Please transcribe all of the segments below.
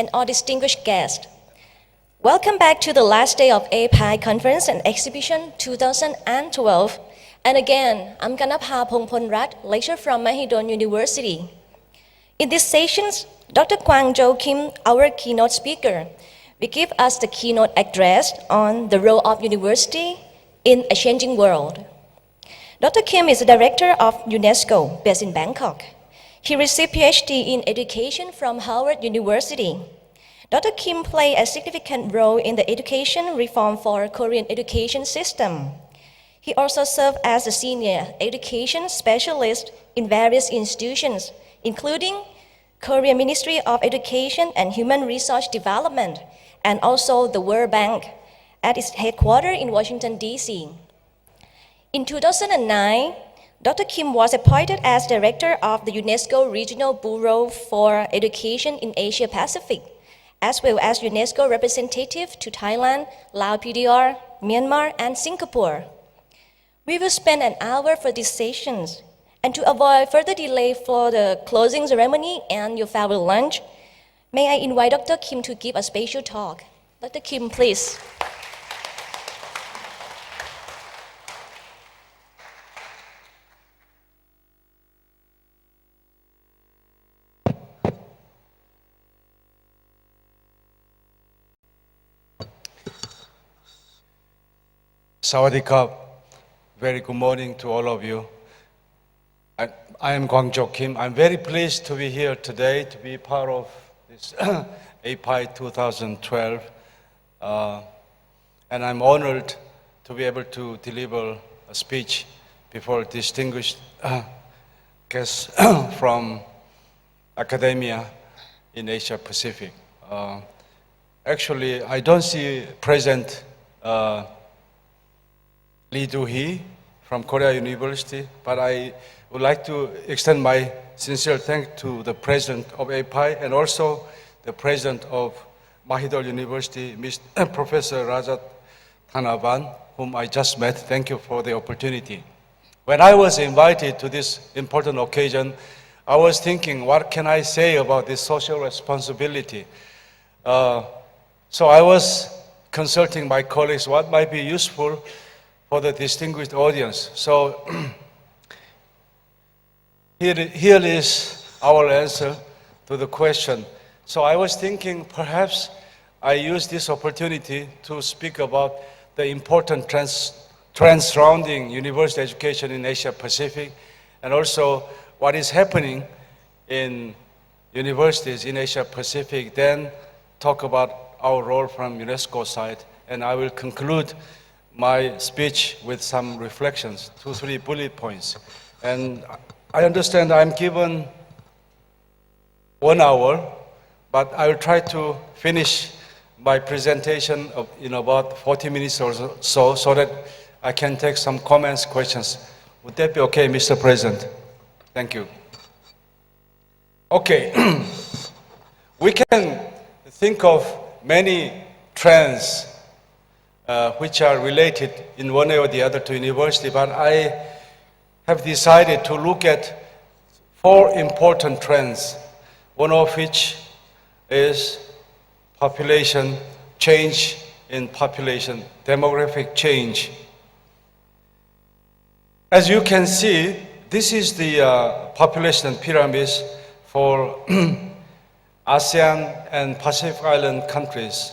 and all distinguished guests. Welcome back to the last day of APAIE Conference and Exhibition 2012. And again, I'm Kanapha Phongphonrat, lecturer from Mahidol University. In these sessions, Dr. Gwang-Jo Kim, our keynote speaker, will give us the keynote address on the role of university in a changing world. Dr. Kim is the director of UNESCO, based in Bangkok. He received PhD in education from Harvard University. Dr. Kim played a significant role in the education reform for Korean education system. He also served as a senior education specialist in various institutions, including Korean Ministry of Education and Human Resource Development, and also the World Bank at its headquarters in Washington, D.C. In 2009, Dr. Kim was appointed as director of the UNESCO Regional Bureau for Education in Asia Pacific, as well as UNESCO representative to Thailand, Laos PDR, Myanmar, and Singapore. We will spend an hour for these sessions, and to avoid further delay for the closing ceremony and your farewell lunch, may I invite Dr. Kim to give a special talk. Dr. Kim, please. Sawadee Krap. Very good morning to all of you. I am Gwang-Jo Kim. I'm very pleased to be here today to be part of this APAIE 2012. And I'm honored to be able to deliver a speech before distinguished guests from academia in Asia Pacific. Actually, I don't see President Lee Do-hee from Korea University, but I would like to extend my sincere thanks to the president of APAIE and also the president of Mahidol University, Professor Rajat Thanavan, whom I just met. Thank you for the opportunity. When I was invited to this important occasion, I was thinking, what can I say about this social responsibility? So I was consulting my colleagues what might be useful for the distinguished audience. So here is our answer to the question. So I was thinking perhaps I use this opportunity to speak about the important trends surrounding university education in Asia Pacific and also what is happening in universities in Asia Pacific, then talk about our role from UNESCO side, and I will conclude my speech with some reflections, 2-3 bullet points. And I understand I'm given 1 hour, but I will try to finish my presentation in about 40 minutes or so that I can take some comments, questions. Would that be okay, Mr. President? Thank you. Okay, we can think of many trends which are related in one way or the other to university, but I have decided to look at 4 important trends, one of which is population change in population, demographic change. As you can see, this is the population pyramids for ASEAN and Pacific Island countries,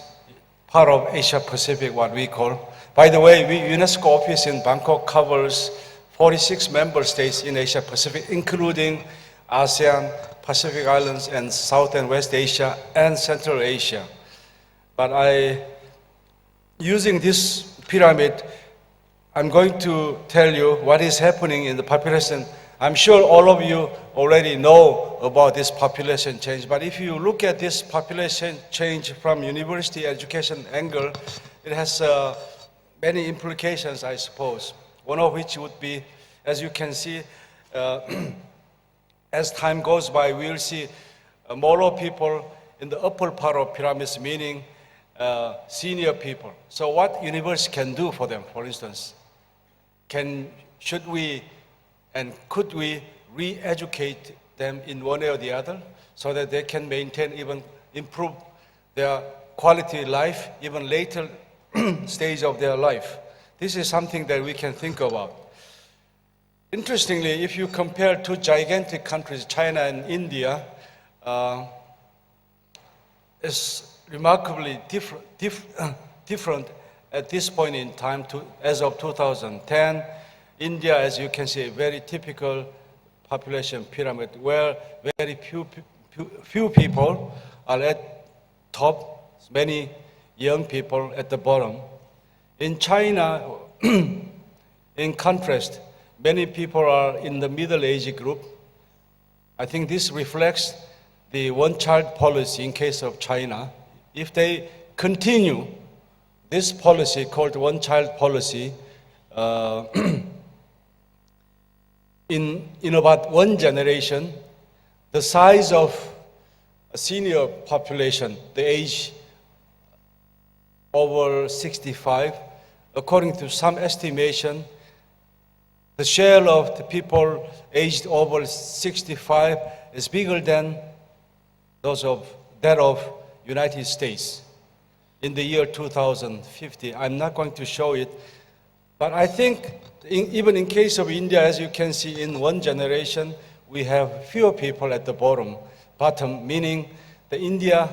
part of Asia Pacific, what we call. By the way, UNESCO office in Bangkok covers 46 member states in Asia Pacific, including ASEAN, Pacific Islands, and South and West Asia, and Central Asia. But using this pyramid, I'm going to tell you what is happening in the population. I'm sure all of you already know about this population change, but if you look at this population change from university education angle, it has many implications, I suppose. One of which would be, as you can see, as time goes by, we will see more people in the upper part of pyramids, meaning senior people. So what university can do for them, for instance? Should we and could we re-educate them in one way or the other so that they can maintain, even improve their quality life, even later stage of their life. This is something that we can think about. Interestingly, if you compare two gigantic countries, China and India, is remarkably different at this point in time as of 2010. India, as you can see, a very typical population pyramid where very few people are at top, many young people at the bottom. In China, in contrast, many people are in the middle age group. I think this reflects the one-child policy in case of China. If they continue this policy called one-child policy, in about one generation, the size of a senior population, the age over 65, according to some estimation, the share of the people aged over 65 is bigger than that of United States in the year 2050. I'm not going to show it, but I think even in case of India, as you can see, in one generation, we have fewer people at the bottom, meaning that India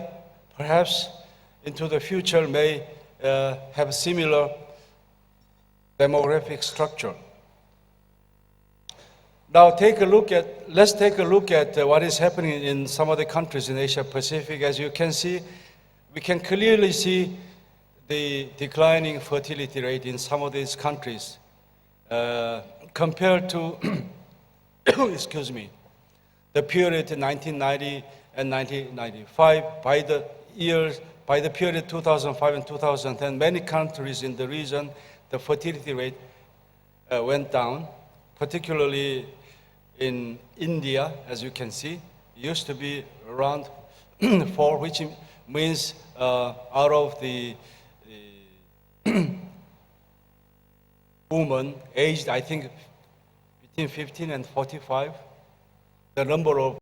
perhaps into the future may have a similar demographic structure. Now let's take a look at what is happening in some of the countries in Asia Pacific. As you can see, we can clearly see the declining fertility rate in some of these countries compared to, excuse me, the period 1990 and 1995. By the period 2005 and 2010, many countries in the region, the fertility rate went down, particularly in India, as you can see. It used to be around 4, which means out of the women aged, I think, between 15 and 45, the number of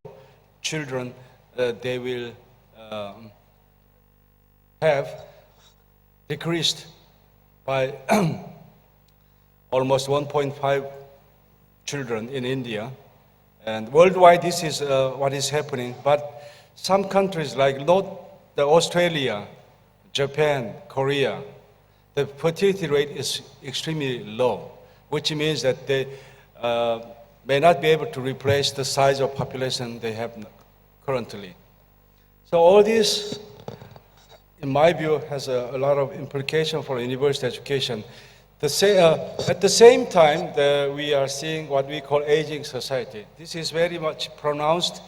children they will have decreased by almost 1.5 children in India. And worldwide, this is what is happening. But some countries like Australia, Japan, Korea, the fertility rate is extremely low, which means that they may not be able to replace the size of population they have currently. So all this, in my view, has a lot of implication for university education. At the same time, we are seeing what we call aging society. This is very much pronounced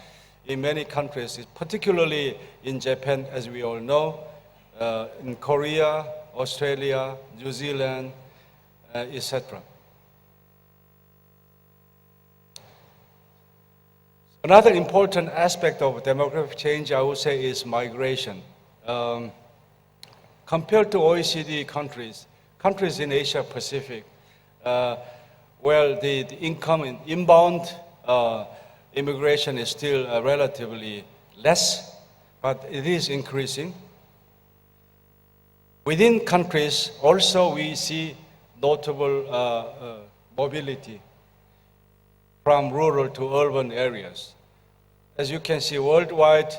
in many countries, particularly in Japan, as we all know, in Korea, Australia, New Zealand, etc. Another important aspect of demographic change, I would say, is migration. Compared to OECD countries in Asia Pacific, where the income in inbound immigration is still relatively less, but it is increasing. Within countries, also we see notable mobility from rural to urban areas. As you can see, worldwide,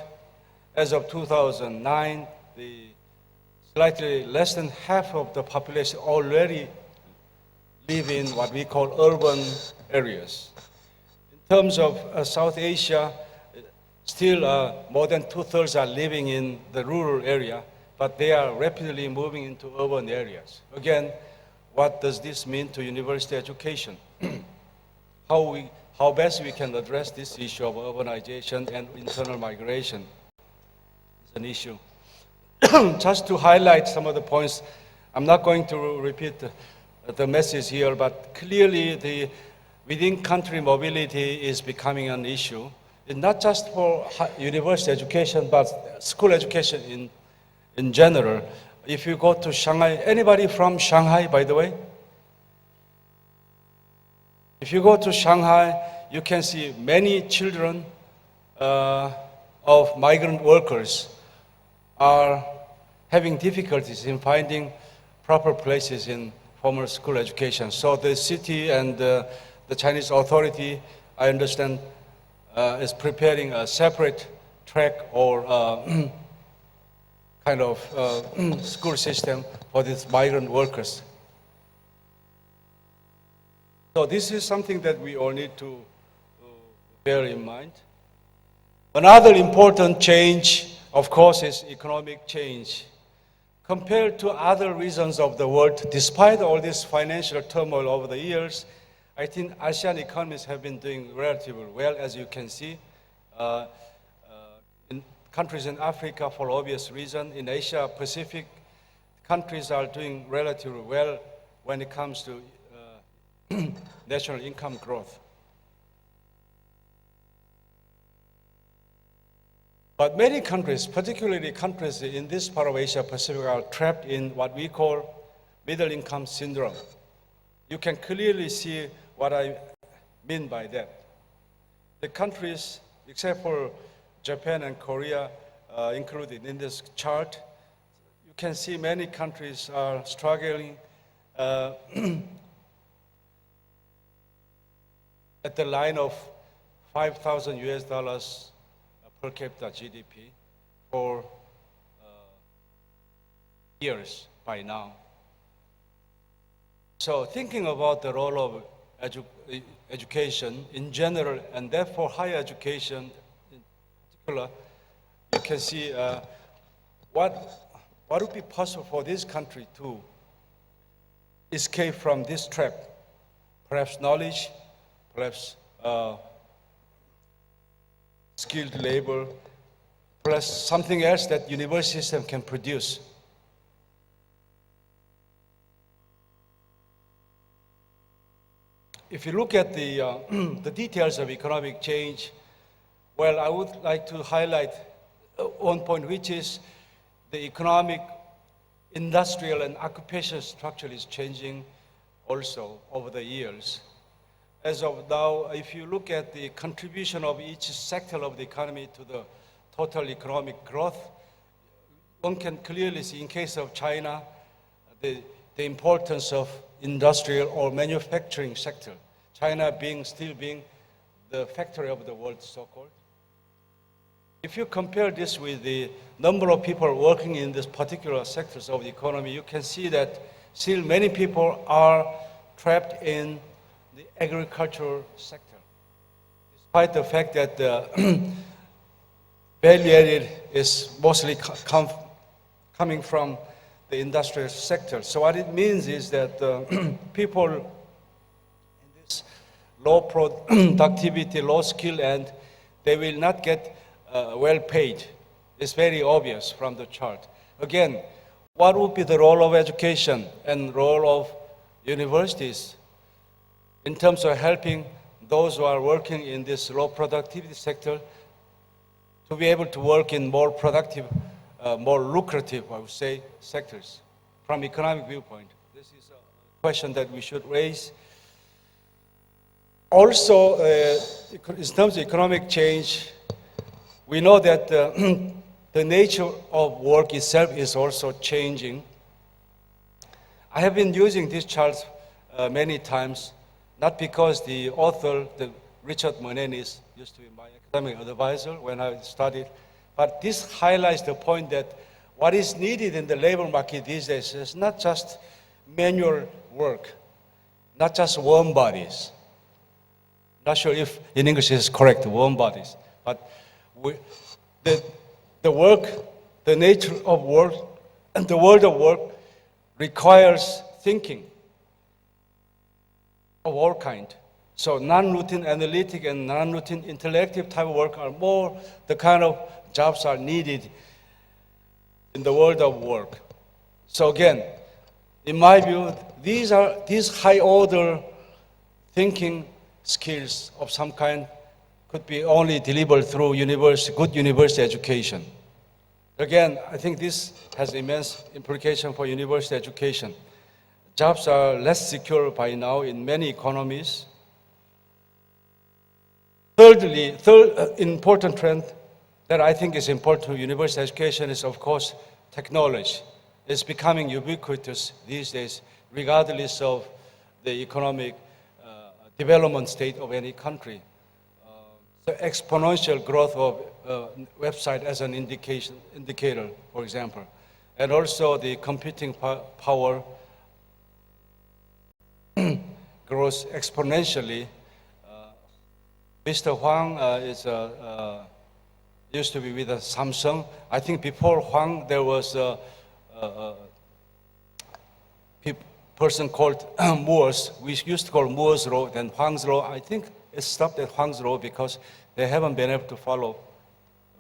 as of 2009, slightly less than half of the population already live in what we call urban areas. In terms of South Asia, still more than 2/3 are living in the rural area, but they are rapidly moving into urban areas. Again, what does this mean to university education? How best we can address this issue of urbanization and internal migration is an issue. Just to highlight some of the points, I'm not going to repeat the message here, but clearly within country mobility is becoming an issue. It's not just for university education, but school education in general. If you go to Shanghai, anybody from Shanghai, by the way? If you go to Shanghai, you can see many children of migrant workers are having difficulties in finding proper places in formal school education. So the city and the Chinese authority, I understand, is preparing a separate track or kind of school system for these migrant workers. So this is something that we all need to bear in mind. Another important change, of course, is economic change. Compared to other regions of the world, despite all this financial turmoil over the years, I think ASEAN economies have been doing relatively well, as you can see. In countries in Africa, for obvious reasons, in Asia Pacific, countries are doing relatively well when it comes to national income growth. But many countries, particularly countries in this part of Asia Pacific, are trapped in what we call middle income syndrome. You can clearly see what I mean by that. The countries, except for Japan and Korea, included in this chart, you can see many countries are struggling at the line of 5,000 US dollars per capita GDP for years by now. So thinking about the role of education in general, and therefore higher education in particular, you can see what would be possible for this country to escape from this trap. Perhaps knowledge, perhaps skilled labor, plus something else that university system can produce. If you look at the details of economic change, well, I would like to highlight one point, which is the economic, industrial, and occupational structure is changing also over the years. As of now, if you look at the contribution of each sector of the economy to the total economic growth, one can clearly see, in case of China, the importance of industrial or manufacturing sector. China still being the factory of the world, so-called. If you compare this with the number of people working in this particular sectors of the economy, you can see that still many people are trapped in the agricultural sector, despite the fact that the value added is mostly coming from the industrial sector. So what it means is that people in this low productivity, low skill, and they will not get well paid. It's very obvious from the chart. Again, what would be the role of education and role of universities in terms of helping those who are working in this low productivity sector to be able to work in more productive, more lucrative, I would say, sectors from economic viewpoint? This is a question that we should raise. Also, in terms of economic change, we know that the nature of work itself is also changing. I have been using these charts many times, not because the author, Richard Monenis, used to be my academic advisor when I studied, but this highlights the point that what is needed in the labor market these days is not just manual work, not just warm bodies. Not sure if in English is correct, warm bodies, but the work, the nature of work, and the world of work requires thinking of all kind. So non-routine analytic and non-routine intellective type of work are more the kind of jobs are needed in the world of work. So again, in my view, these high order thinking skills of some kind could be only delivered through good university education. Again, I think this has immense implication for university education. Jobs are less secure by now in many economies. Third important trend that I think is important to university education is, of course, technology. It's becoming ubiquitous these days, regardless of the economic development state of any country. The exponential growth of website as an indicator, for example, and also the computing power grows exponentially. Mr. Huang used to be with Samsung. I think before Huang, there was a person called Moore's. We used to call Moore's Law, then Huang's Law. I think it stopped at Huang's Law because they haven't been able to follow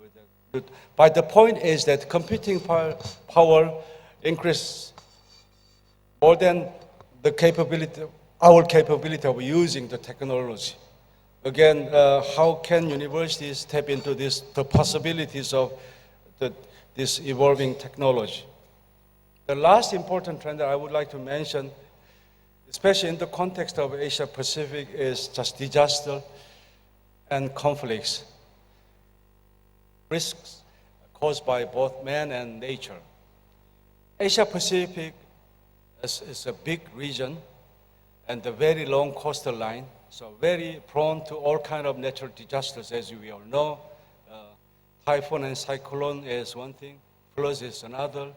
with that. But the point is that computing power increases more than the capability, our capability of using the technology. Again, how can universities tap into the possibilities of this evolving technology? The last important trend that I would like to mention, especially in the context of Asia Pacific, is just disaster and conflicts, risks caused by both man and nature. Asia Pacific is a big region and a very long coastal line, so very prone to all kinds of natural disasters, as we all know. Typhoon and cyclone is one thing, floods is another,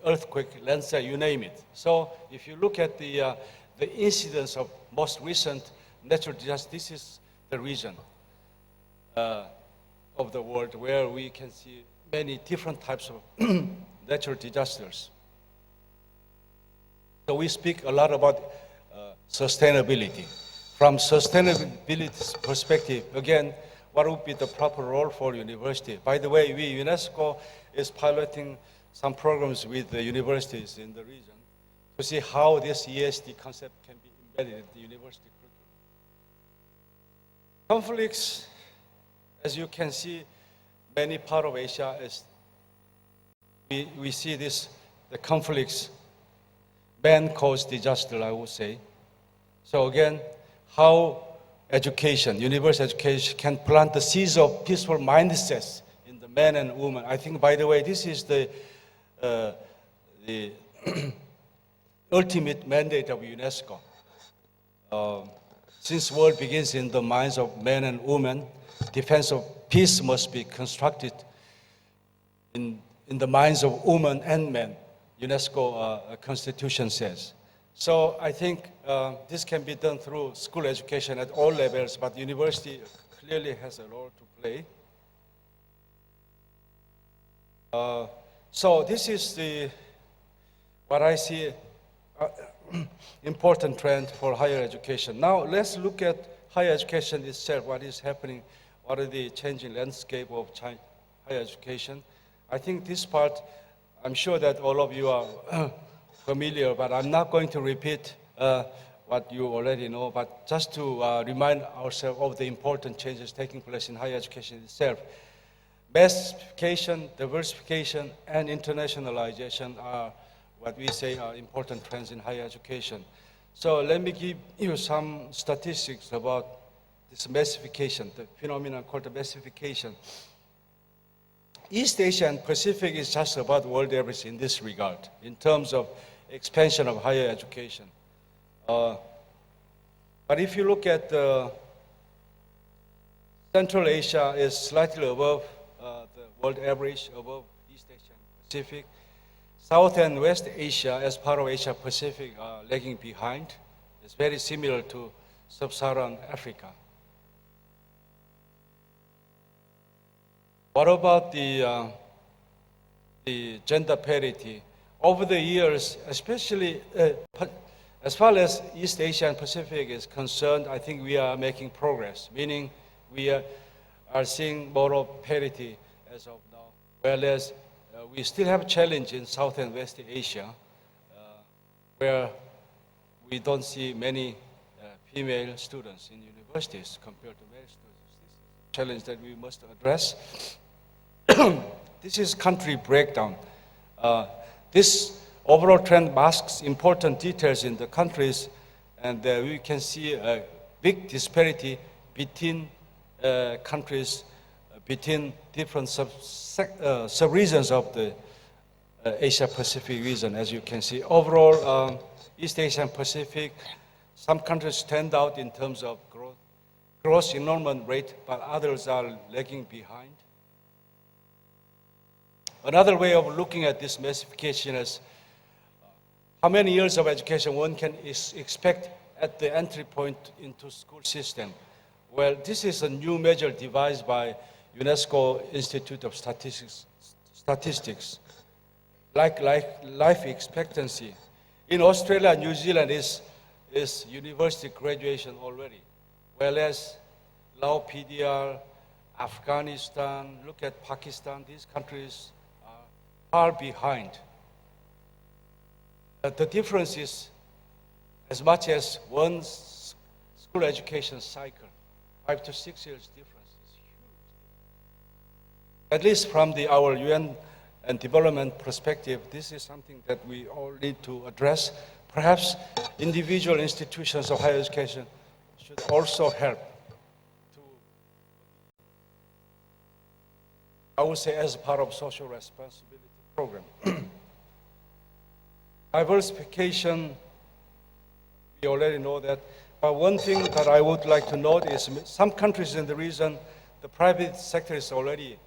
earthquake, landslide, you name it. So if you look at the incidence of most recent natural disasters, this is the region of the world where we can see many different types of natural disasters. So we speak a lot about sustainability. From sustainability perspective, again, what would be the proper role for university? By the way, UNESCO is piloting some programs with the universities in the region to see how this ESG concept can be embedded in the university curriculum. Conflicts, as you can see, many parts of Asia, we see the conflicts, man-caused disaster, I would say. So again, how education, university education, can plant the seeds of peaceful mindsets in the men and women. I think, by the way, this is the ultimate mandate of UNESCO. Since the world begins in the minds of men and women, defense of peace must be constructed in the minds of women and men, UNESCO constitution says. So I think this can be done through school education at all levels, but university clearly has a role to play. So this is what I see important trend for higher education. Now let's look at higher education itself, what is happening, what are the changing landscape of higher education. I think this part, I'm sure that all of you are familiar, but I'm not going to repeat what you already know, but just to remind ourselves of the important changes taking place in higher education itself. Massification, diversification, and internationalization are what we say are important trends in higher education. So let me give you some statistics about this massification, the phenomenon called the massification. East Asia and Pacific is just about world average in this regard, in terms of expansion of higher education. But if you look at Central Asia is slightly above the world average, above East Asia and Pacific. South and West Asia, as part of Asia Pacific, are lagging behind. It's very similar to Sub-Saharan Africa. What about the gender parity? Over the years, especially as far as East Asia and Pacific is concerned, I think we are making progress, meaning we are seeing more of parity as of now, whereas we still have a challenge in South and West Asia, where we don't see many female students in universities compared to male students. This is a challenge that we must address. This is country breakdown. This overall trend masks important details in the countries, and we can see a big disparity between countries between different sub-regions of the Asia-Pacific region. As you can see, overall, East Asia and Pacific, some countries stand out in terms of gross enrollment rate, but others are lagging behind. Another way of looking at this massification is how many years of education one can expect at the entry point into school system. Well, this is a new measure devised by UNESCO Institute of Statistics. Like life expectancy. In Australia, New Zealand is university graduation already, whereas Laos, PDR, Afghanistan, look at Pakistan, these countries are far behind. The difference is as much as one school education cycle, 5 to 6 years difference is huge. At least from our UN and development perspective, this is something that we all need to address. Perhaps individual institutions of higher education should also help to, I would say, as part of social responsibility program. Diversification, we already know that. But one thing that I would like to note is some countries in the region, the private sector is already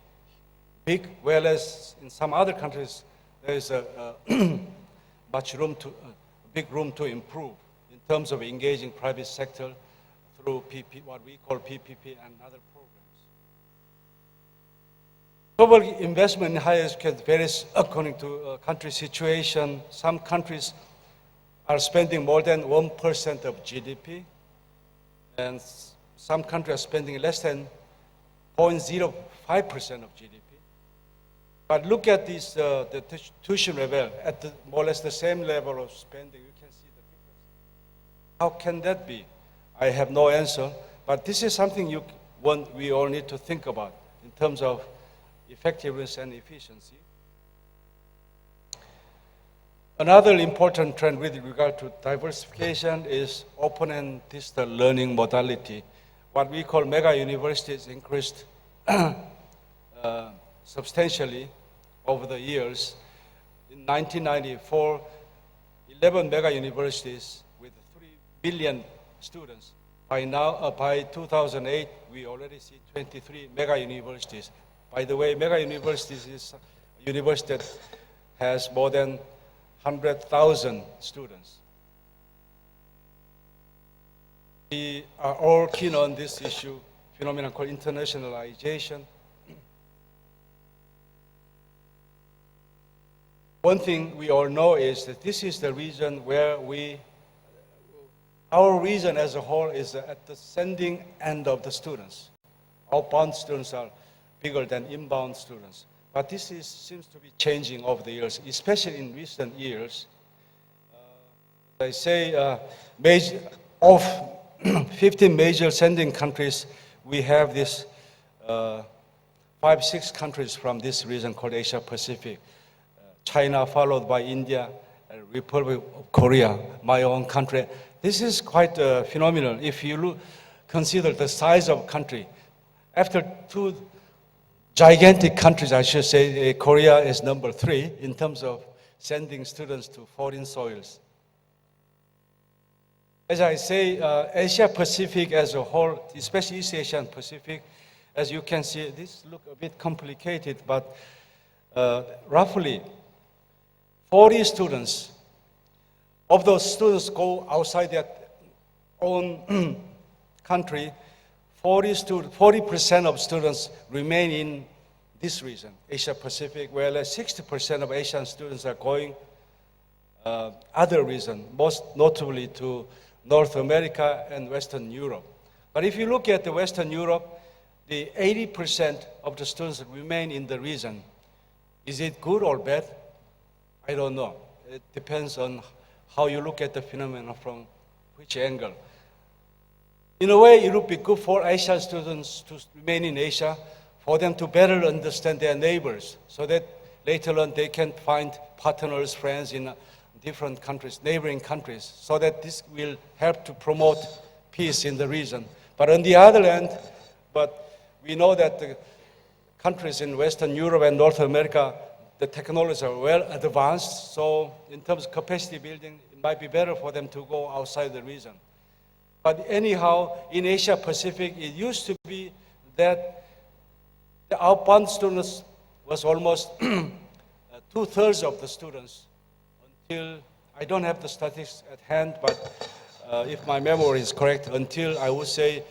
big, whereas in some other countries, there is a big room to improve in terms of engaging private sector through what we call PPP and other programs. Global investment in higher education varies according to country situation. Some countries are spending more than 1% of GDP, and some countries are spending less than 0.05% of GDP. But look at this, the tuition level at more or less the same level of spending. You can see the difference. How can that be? I have no answer, but this is something we all need to think about in terms of effectiveness and efficiency. Another important trend with regard to diversification is open and distal learning modality. What we call mega universities increased substantially over the years. In 1994, 11 mega universities with 3 billion students. By now, by 2008, we already see 23 mega universities. By the way, mega universities is a university that has more than 100,000 students. We are all keen on this issue, phenomenon called internationalization. One thing we all know is that this is the region where our region as a whole is at the sending end of the students. Outbound students are bigger than inbound students. But this seems to be changing over the years, especially in recent years. They say of 15 major sending countries, we have this 5-6 countries from this region called Asia Pacific. China followed by India, Republic of Korea, my own country. This is quite phenomenal if you consider the size of country. After two gigantic countries, I should say, Korea is number 3 in terms of sending students to foreign soils. As I say, Asia Pacific as a whole, especially East Asia and Pacific, as you can see, this looks a bit complicated, but roughly 40 students, of those students go outside their own country, 40% of students remain in this region, Asia Pacific, whereas 60% of Asian students are going other regions, most notably to North America and Western Europe. But if you look at the Western Europe, the 80% of the students remain in the region. Is it good or bad? I don't know. It depends on how you look at the phenomenon from which angle. In a way, it would be good for Asian students to remain in Asia, for them to better understand their neighbors, so that later on they can find partners, friends in different countries, neighboring countries, so that this will help to promote peace in the region. But on the other hand, we know that countries in Western Europe and North America, the technologies are well advanced, so in terms of capacity building, it might be better for them to go outside the region. But anyhow, in Asia Pacific, it used to be that the outbound students was almost two-thirds of the students until, I don't have the statistics at hand, but if my memory is correct, until I would say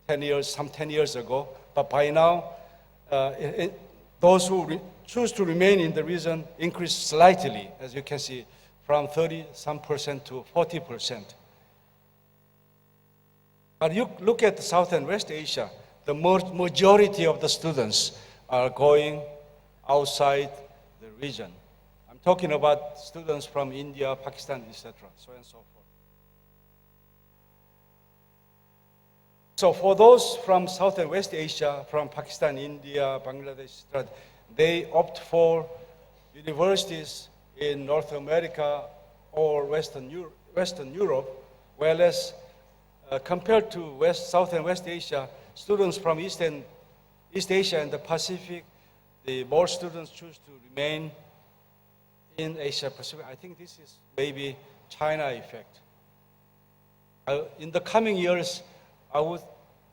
10 years ago. But by now, those who choose to remain in the region increased slightly, as you can see, from 30% to 40%. But you look at South and West Asia, the majority of the students are going outside the region. I'm talking about students from India, Pakistan, etc., so and so forth. So for those from South and West Asia, from Pakistan, India, Bangladesh, etc., they opt for universities in North America or Western Europe, whereas compared to South and West Asia, students from East Asia and the Pacific, the more students choose to remain in Asia Pacific. I think this is maybe China effect. In the coming years, I would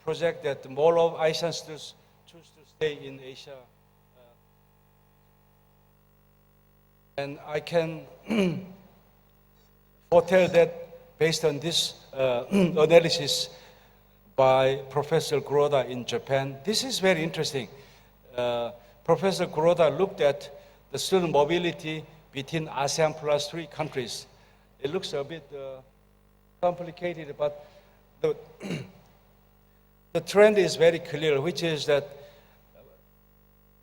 project that more of Asian students choose to stay in Asia. And I can foretell that based on this analysis by Professor Kuroda in Japan. This is very interesting. Professor Kuroda looked at the student mobility between ASEAN plus 3 countries. It looks a bit complicated, but the trend is very clear, which is that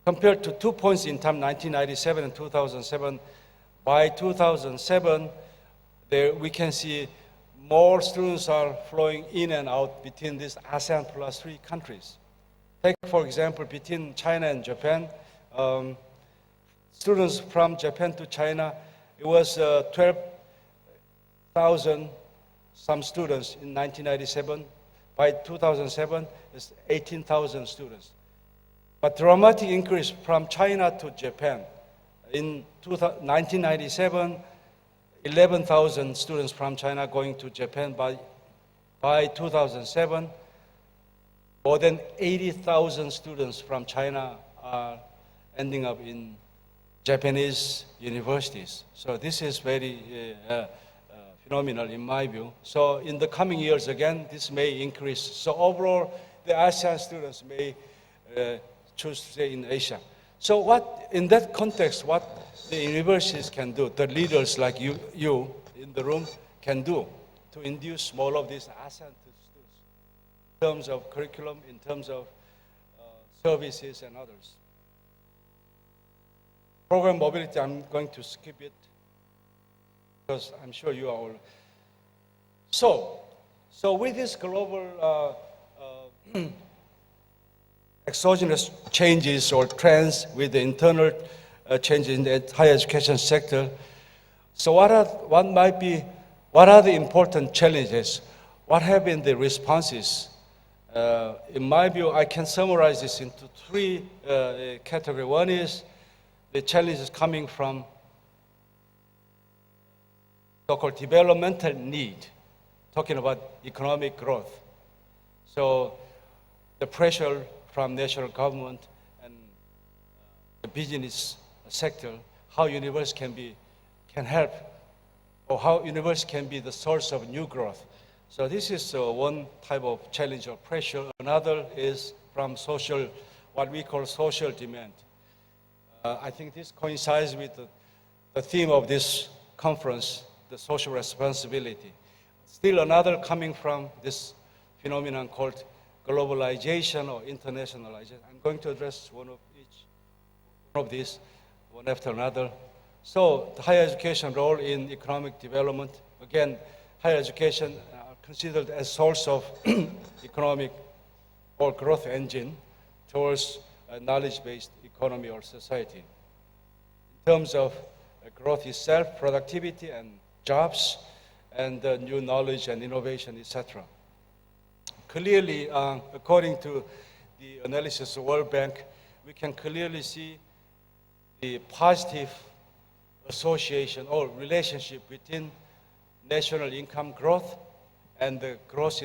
compared to 2 points in time, 1997 and 2007, by 2007, we can see more students are flowing in and out between these ASEAN plus 3 countries. Take, for example, between China and Japan, students from Japan to China, it was 12,000 some students in 1997. By 2007, it's 18,000 students. But dramatic increase from China to Japan. In 1997, 11,000 students from China going to Japan. By 2007, more than 80,000 students from China are ending up in Japanese universities. So this is very phenomenal in my view. So in the coming years, again, this may increase. So overall, the ASEAN students may choose to stay in Asia. So in that context, what the universities can do, the leaders like you in the room can do to induce more of these ASEAN students in terms of curriculum, in terms of services and others. Program mobility, I'm going to skip it because I'm sure you are all. So with this global exogenous changes or trends with the internal changes in the higher education sector, so what are the important challenges? What have been the responses? In my view, I can summarize this into 3 categories. One is the challenges coming from so-called developmental need, talking about economic growth. So the pressure from national government and the business sector, how university can help, or how university can be the source of new growth. So this is one type of challenge or pressure. Another is from social, what we call social demand. I think this coincides with the theme of this conference, the social responsibility. Still another coming from this phenomenon called globalization or internationalization. I'm going to address one of these, one after another. So the higher education role in economic development, again, higher education considered as source of economic or growth engine towards a knowledge-based economy or society. In terms of growth itself, productivity and jobs, and new knowledge and innovation, etc. Clearly, according to the analysis of World Bank, we can clearly see the positive association or relationship between national income growth and the growth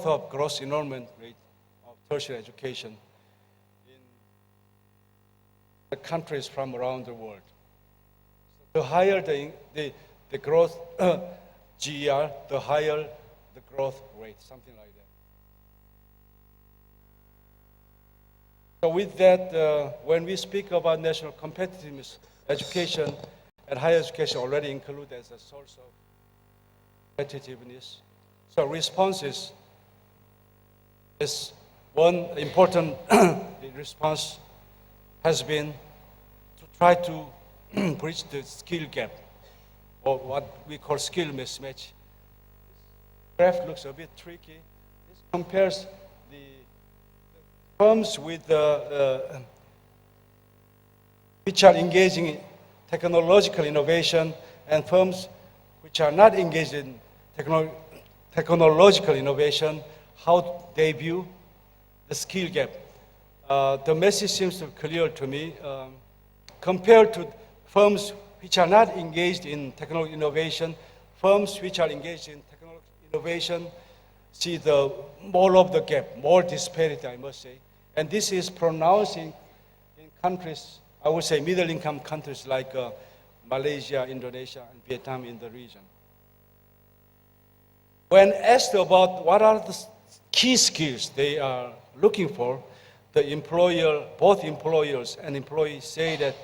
of gross enrollment rate of tertiary education in the countries from around the world. So the higher the growth GER, the higher the growth rate, something like that. So with that, when we speak about national competitiveness, education and higher education already include as a source of competitiveness. So responses is one important response has been to try to bridge the skill gap, or what we call skill mismatch. This graph looks a bit tricky. This compares the firms with which are engaging in technological innovation and firms which are not engaged in technological innovation, how they view the skill gap. The message seems to be clear to me. Compared to firms which are not engaged in technological innovation, firms which are engaged in technological innovation see the more of the gap, more disparity, I must say. And this is pronounced in countries, I would say middle-income countries like Malaysia, Indonesia, and Vietnam in the region. When asked about what are the key skills they are looking for, both employers and employees say that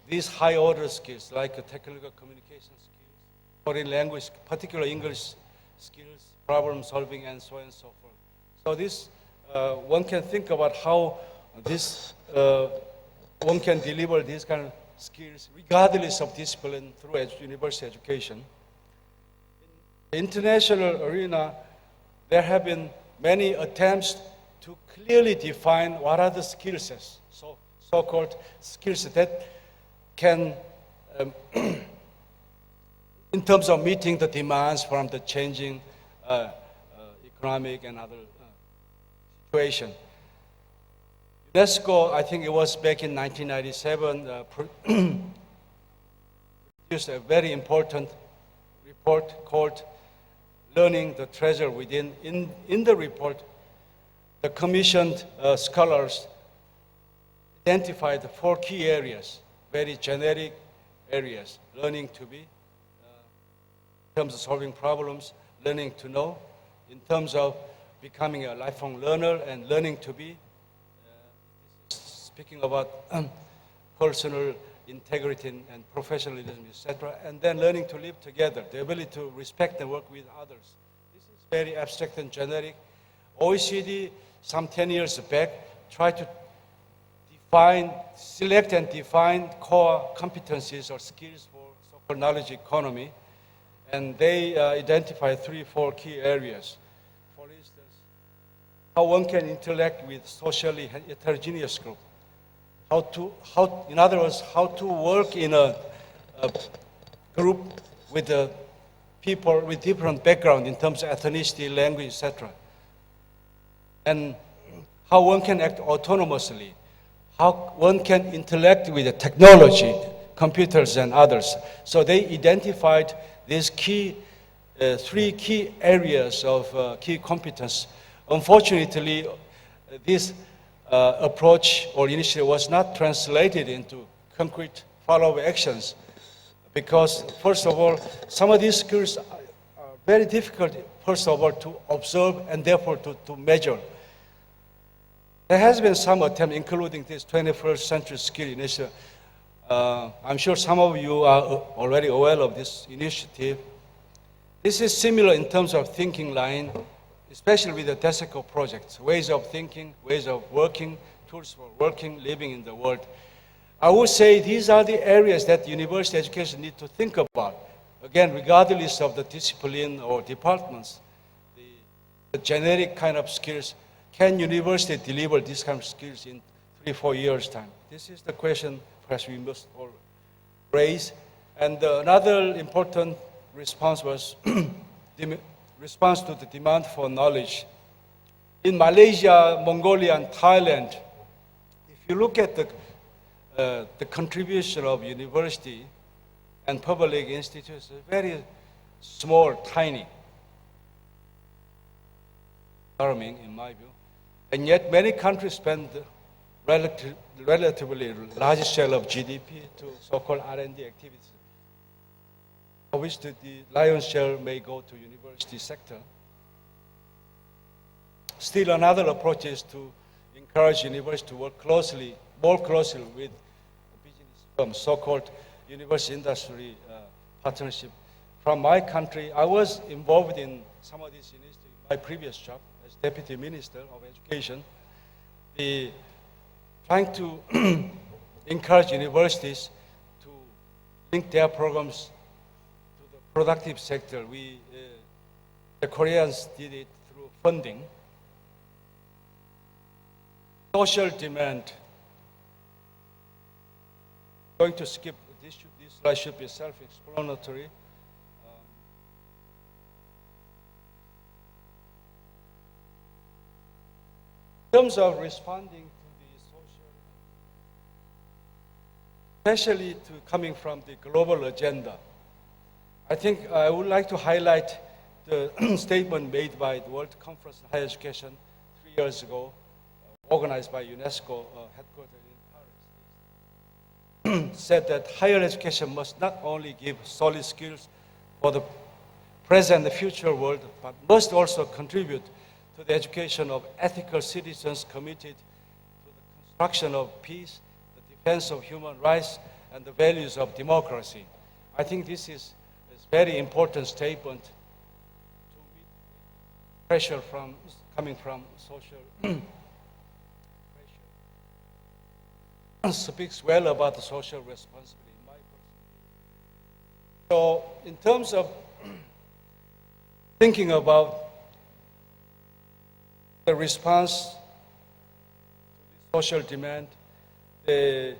these high-order skills, like technical communication skills, foreign language, particularly English skills, problem solving, and so on and so forth. So this, one can think about how this, one can deliver these kind of skills regardless of discipline through university education. In the international arena, there have been many attempts to clearly define what are the skill sets, so-called skill sets that can, in terms of meeting the demands from the changing economic and other situation. UNESCO, I think it was back in 1997, produced a very important report called Learning the Treasure Within. In the report, the commissioned scholars identified 4 key areas, very generic areas: learning to be, in terms of solving problems, learning to know, in terms of becoming a lifelong learner, and learning to be, speaking about personal integrity and professionalism, etc., and then learning to live together, the ability to respect and work with others. This is very abstract and generic. OECD, some 10 years back, tried to select and define core competencies or skills for so-called knowledge economy, and they identified 3-4 key areas. For instance, how one can interact with socially heterogeneous group. In other words, how to work in a group with people with different background in terms of ethnicity, language, etc. And how one can act autonomously, how one can interact with the technology, computers and others. So they identified these 3 key areas of key competence. Unfortunately, this approach or initiative was not translated into concrete follow-up actions because, first of all, some of these skills are very difficult, first of all, to observe and therefore to measure. There has been some attempt, including this 21st Century Skill Initiative. I'm sure some of you are already aware of this initiative. This is similar in terms of thinking line, especially with the DESICO projects, ways of thinking, ways of working, tools for working, living in the world. I would say these are the areas that university education need to think about. Again, regardless of the discipline or departments, the generic kind of skills, can university deliver these kind of skills in 3-4 years' time? This is the question perhaps we must all raise. And another important response was the response to the demand for knowledge. In Malaysia, Mongolia, and Thailand, you look at the contribution of university and public institutions, very small, tiny, alarming in my view. And yet many countries spend relatively large share of GDP to so-called R&D activities, of which the lion's share may go to university sector. Still another approach is to encourage universities to work more closely with business firms, so-called university industry partnership. From my country, I was involved in some of these initiatives in my previous job as Deputy Minister of Education. Trying to encourage universities to link their programs to the productive sector. The Koreans did it through funding. Social demand. Going to skip this slide should be self-explanatory. In terms of responding to the social, especially coming from the global agenda, I think I would like to highlight the statement made by the World Conference on Higher Education 3 years ago, organized by UNESCO, headquartered in Paris, said that higher education must not only give solid skills for the present and future world, but must also contribute to the education of ethical citizens committed to the construction of peace, the defense of human rights, and the values of democracy. I think this is a very important statement to meet pressure coming from social pressure. Speaks well about the social responsibility in my personal view. So in terms of thinking about the response to the social demand, I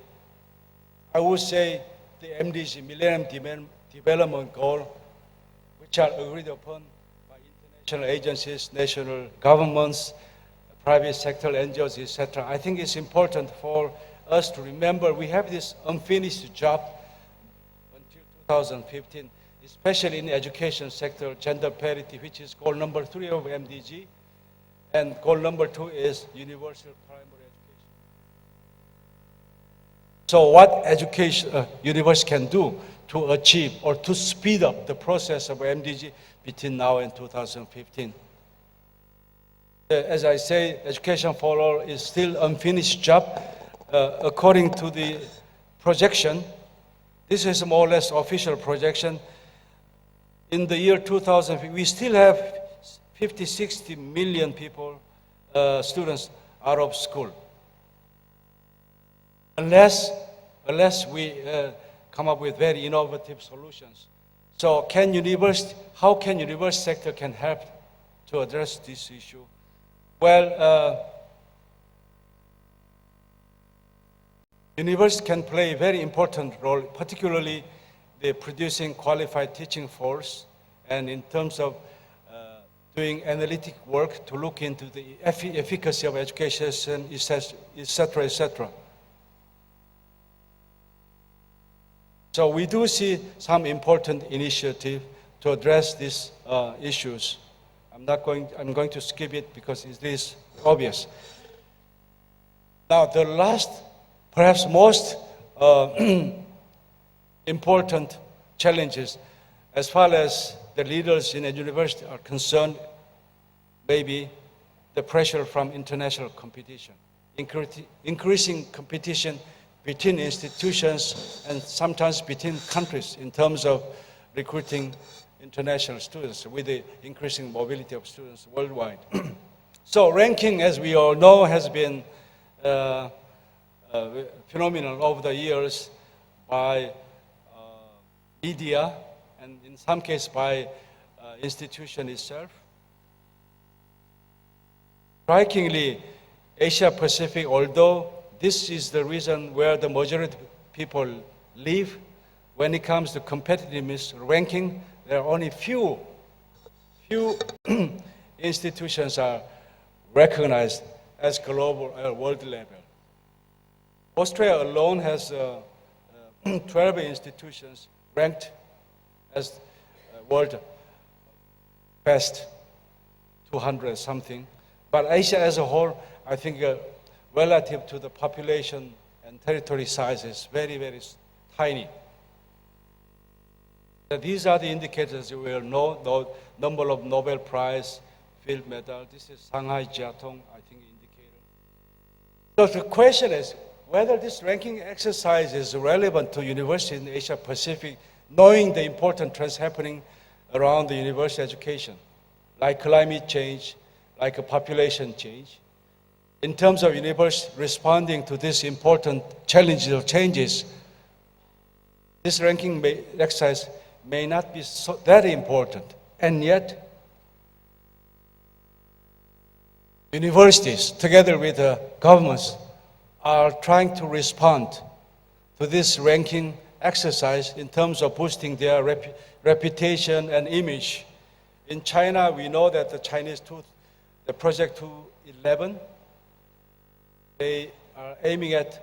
would say the MDG, Millennium Development Goal, which are agreed upon by international agencies, national governments, private sector, NGOs, etc. I think it's important for us to remember we have this unfinished job until 2015, especially in the education sector, gender parity, which is goal number 3 of MDG. And goal number 2 is universal primary education. So what university can do to achieve or to speed up the process of MDG between now and 2015? As I say, education for all is still unfinished job. According to the projection, this is more or less official projection. In the year 2000, we still have 50-60 million people, students out of school. Unless we come up with very innovative solutions. So how can university sector can help to address this issue? Well, university can play a very important role, particularly the producing qualified teaching force, and in terms of doing analytic work to look into the efficacy of education, etc., etc. So we do see some important initiative to address these issues. I'm going to skip it because it is obvious. Now, the last, perhaps most important challenges, as far as the leaders in a university are concerned, maybe the pressure from international competition, increasing competition between institutions and sometimes between countries in terms of recruiting international students with the increasing mobility of students worldwide. So ranking, as we all know, has been phenomenal over the years by media, and in some cases by institution itself. Strikingly, Asia Pacific, although this is the region where the majority of people live, when it comes to competitiveness ranking, there are only few institutions are recognized as global or world level. Australia alone has 12 institutions ranked as world best, 200 something. But Asia as a whole, I think relative to the population and territory size is very, very tiny. These are the indicators you will know, the number of Nobel Prize, field medal. This is Shanghai Jiatong, I think, indicator. So the question is whether this ranking exercise is relevant to universities in Asia Pacific, knowing the important trends happening around the university education, like climate change, like a population change. In terms of universities responding to these important challenges or changes, this ranking exercise may not be that important, and yet universities, together with the governments, are trying to respond to this ranking exercise in terms of boosting their reputation and image. In China, we know that the Project 211, they are aiming at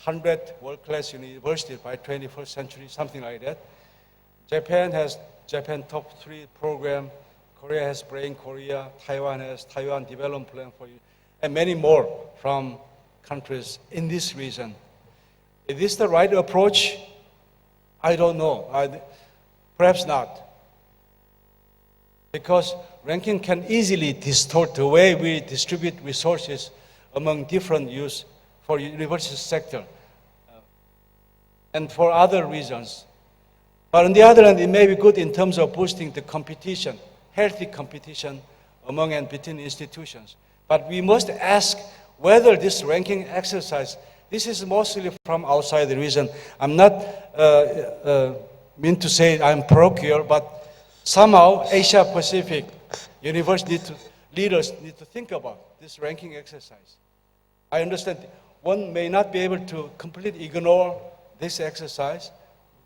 100 world-class universities by 21st century, something like that. Japan has Japan Top 3 program, Korea has Brain Korea, Taiwan has Taiwan Development Plan for you, and many more from countries in this region. Is this the right approach? I don't know. Perhaps not. Because ranking can easily distort the way we distribute resources among different use for university sector and for other reasons. But on the other hand, it may be good in terms of boosting the competition, healthy competition among and between institutions. But we must ask whether this ranking exercise, this is mostly from outside the region. I'm not mean to say I'm parochial, but somehow Asia Pacific leaders need to think about this ranking exercise. I understand one may not be able to completely ignore this exercise,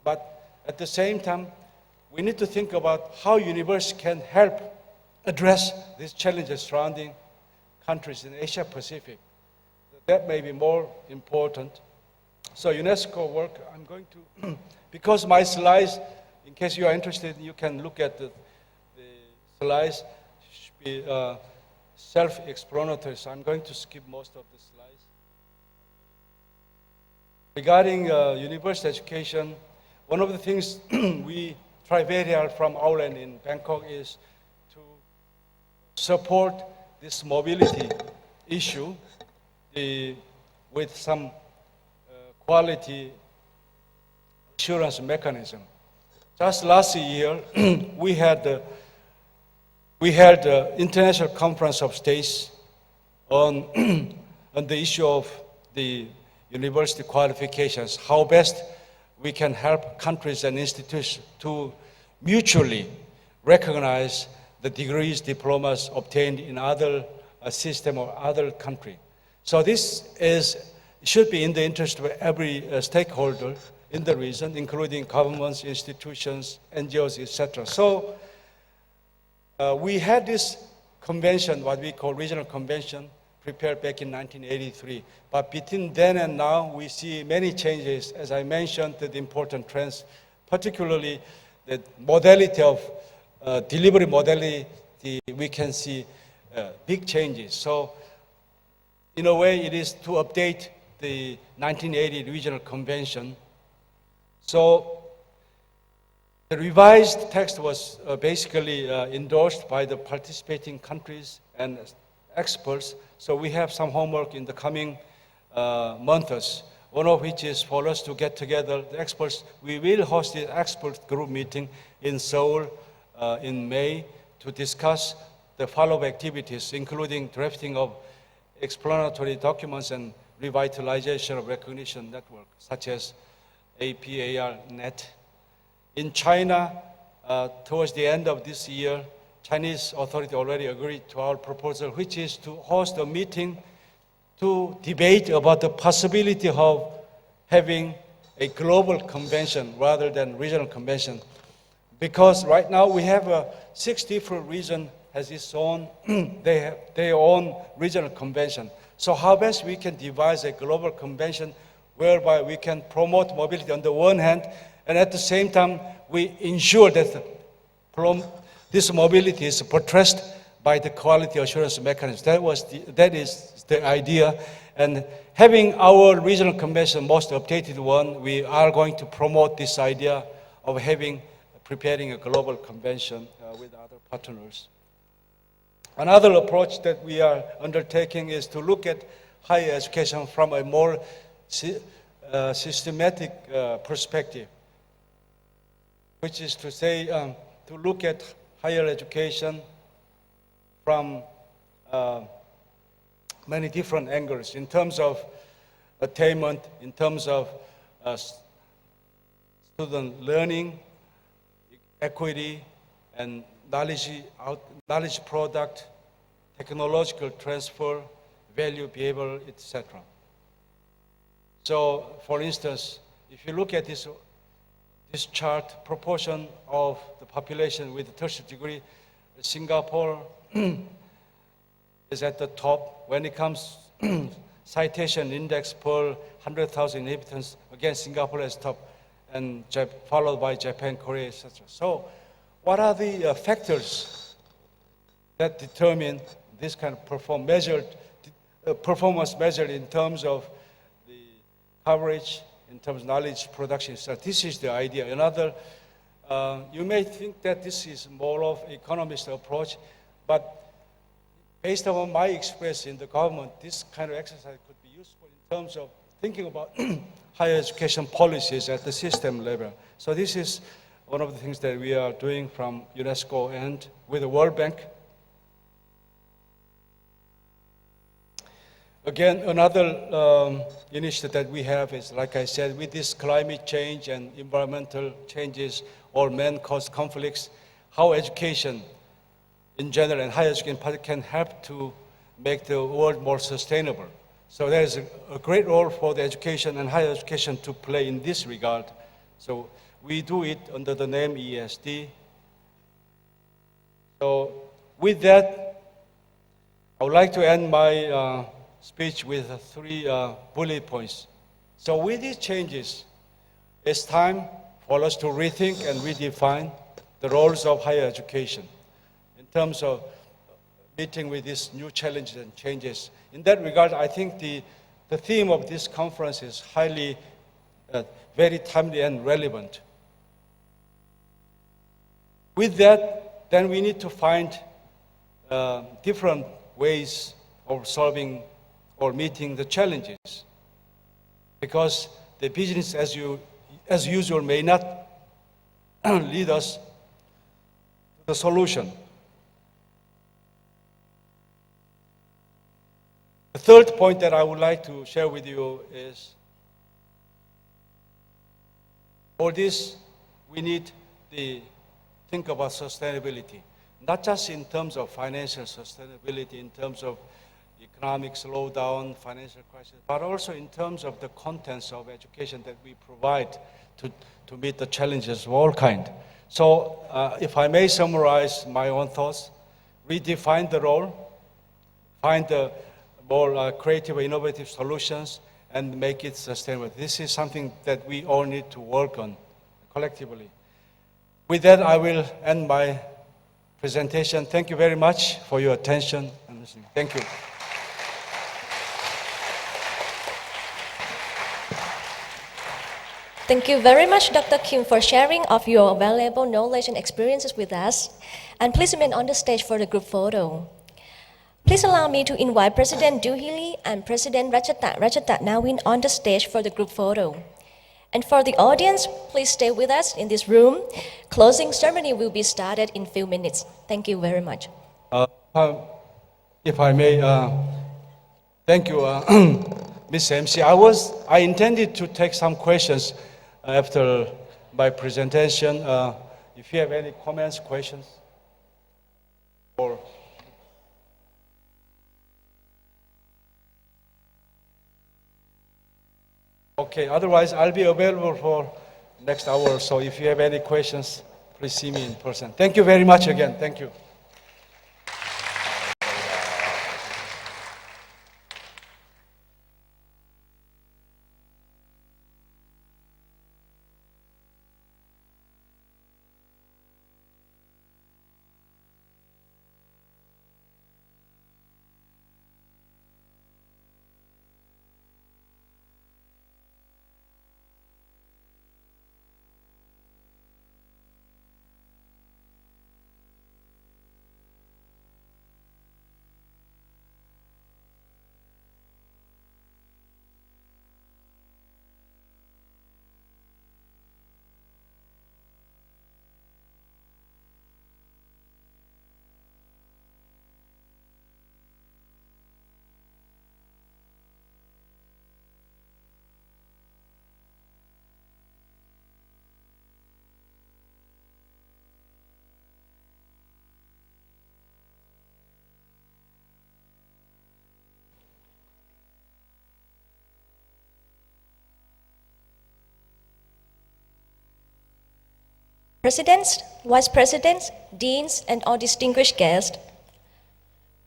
but at the same time, we need to think about how universities can help address these challenges surrounding countries in Asia Pacific. That may be more important. So UNESCO work, I'm going to, because my slides, in case you are interested, you can look at the slides, should be self-explanatory, so I'm going to skip most of the slides. Regarding university education, one of the things we try very hard from our end in Bangkok is to support this mobility issue with some quality assurance mechanism. Just last year, we held the International Conference of States on the issue of the university qualifications, how best we can help countries and institutions to mutually recognize the degrees, diplomas obtained in other system or other country. So this should be in the interest of every stakeholder in the region, including governments, institutions, NGOs, etc. So we had this convention, what we call regional convention, prepared back in 1983. But between then and now, we see many changes, as I mentioned, the important trends, particularly the modality of delivery modality, we can see big changes. So in a way, it is to update the 1980 regional convention. So the revised text was basically endorsed by the participating countries and experts. So we have some homework in the coming months, one of which is for us to get together the experts. We will host the expert group meeting in Seoul in May to discuss the follow-up activities, including drafting of explanatory documents and revitalization of recognition network, such as APAIE net. In China, towards the end of this year, Chinese authority already agreed to our proposal, which is to host a meeting to debate about the possibility of having a global convention rather than regional convention. Because right now we have 6 different regions has its own, they have their own regional convention. So how best we can devise a global convention whereby we can promote mobility on the one hand, and at the same time, we ensure that this mobility is buttressed by the quality assurance mechanism. That is the idea. And having our regional convention, most updated one, we are going to promote this idea of preparing a global convention with other partners. Another approach that we are undertaking is to look at higher education from a more systematic perspective, which is to say, to look at higher education from many different angles in terms of attainment, in terms of student learning, equity, and knowledge product, technological transfer, value, behavior, etc. So, for instance, if you look at this chart, proportion of the population with a tertiary degree, Singapore is at the top. When it comes citation index per 100,000 inhabitants, again, Singapore is top, and followed by Japan, Korea, etc. So, what are the factors that determine this kind of performance measured in terms of the coverage, in terms of knowledge production? So this is the idea. Another, you may think that this is more of economist approach, but based on my experience in the government, this kind of exercise could be useful in terms of thinking about higher education policies at the system level. So this is one of the things that we are doing from UNESCO and with the World Bank. Again, another initiative that we have is, like I said, with this climate change and environmental changes or man-caused conflicts, how education in general and higher education can help to make the world more sustainable. So there is a great role for the education and higher education to play in this regard. So we do it under the name ESD. So with that, I would like to end my speech with 3 bullet points. So with these changes, it's time for us to rethink and redefine the roles of higher education in terms of meeting with these new challenges and changes. In that regard, I think the theme of this conference is highly, very timely and relevant. With that, then we need to find different ways of solving or meeting the challenges, because the business as usual may not lead us to the solution. The third point that I would like to share with you is, for this, we need to think about sustainability, not just in terms of financial sustainability, in terms of economic slowdown, financial crisis, but also in terms of the contents of education that we provide to meet the challenges of all kinds. So if I may summarize my own thoughts, redefine the role, find the more creative, innovative solutions, and make it sustainable. This is something that we all need to work on collectively. With that, I will end my presentation. Thank you very much for your attention and listening. Thank you. Thank you very much, Dr. Kim, for sharing of your valuable knowledge and experiences with us. And please remain on the stage for the group photo. Please allow me to invite President Duhili and President Rajata Nawin on the stage for the group photo. And for the audience, please stay with us in this room. Closing ceremony will be started in a few minutes. Thank you very much. If I may, thank you, Ms. MC. I intended to take some questions after my presentation. If you have any comments, questions, or okay, otherwise I'll be available for next hour or so. If you have any questions, please see me in person. Thank you very much again. Thank you. Presidents, Vice Presidents, Deans, and all distinguished guests.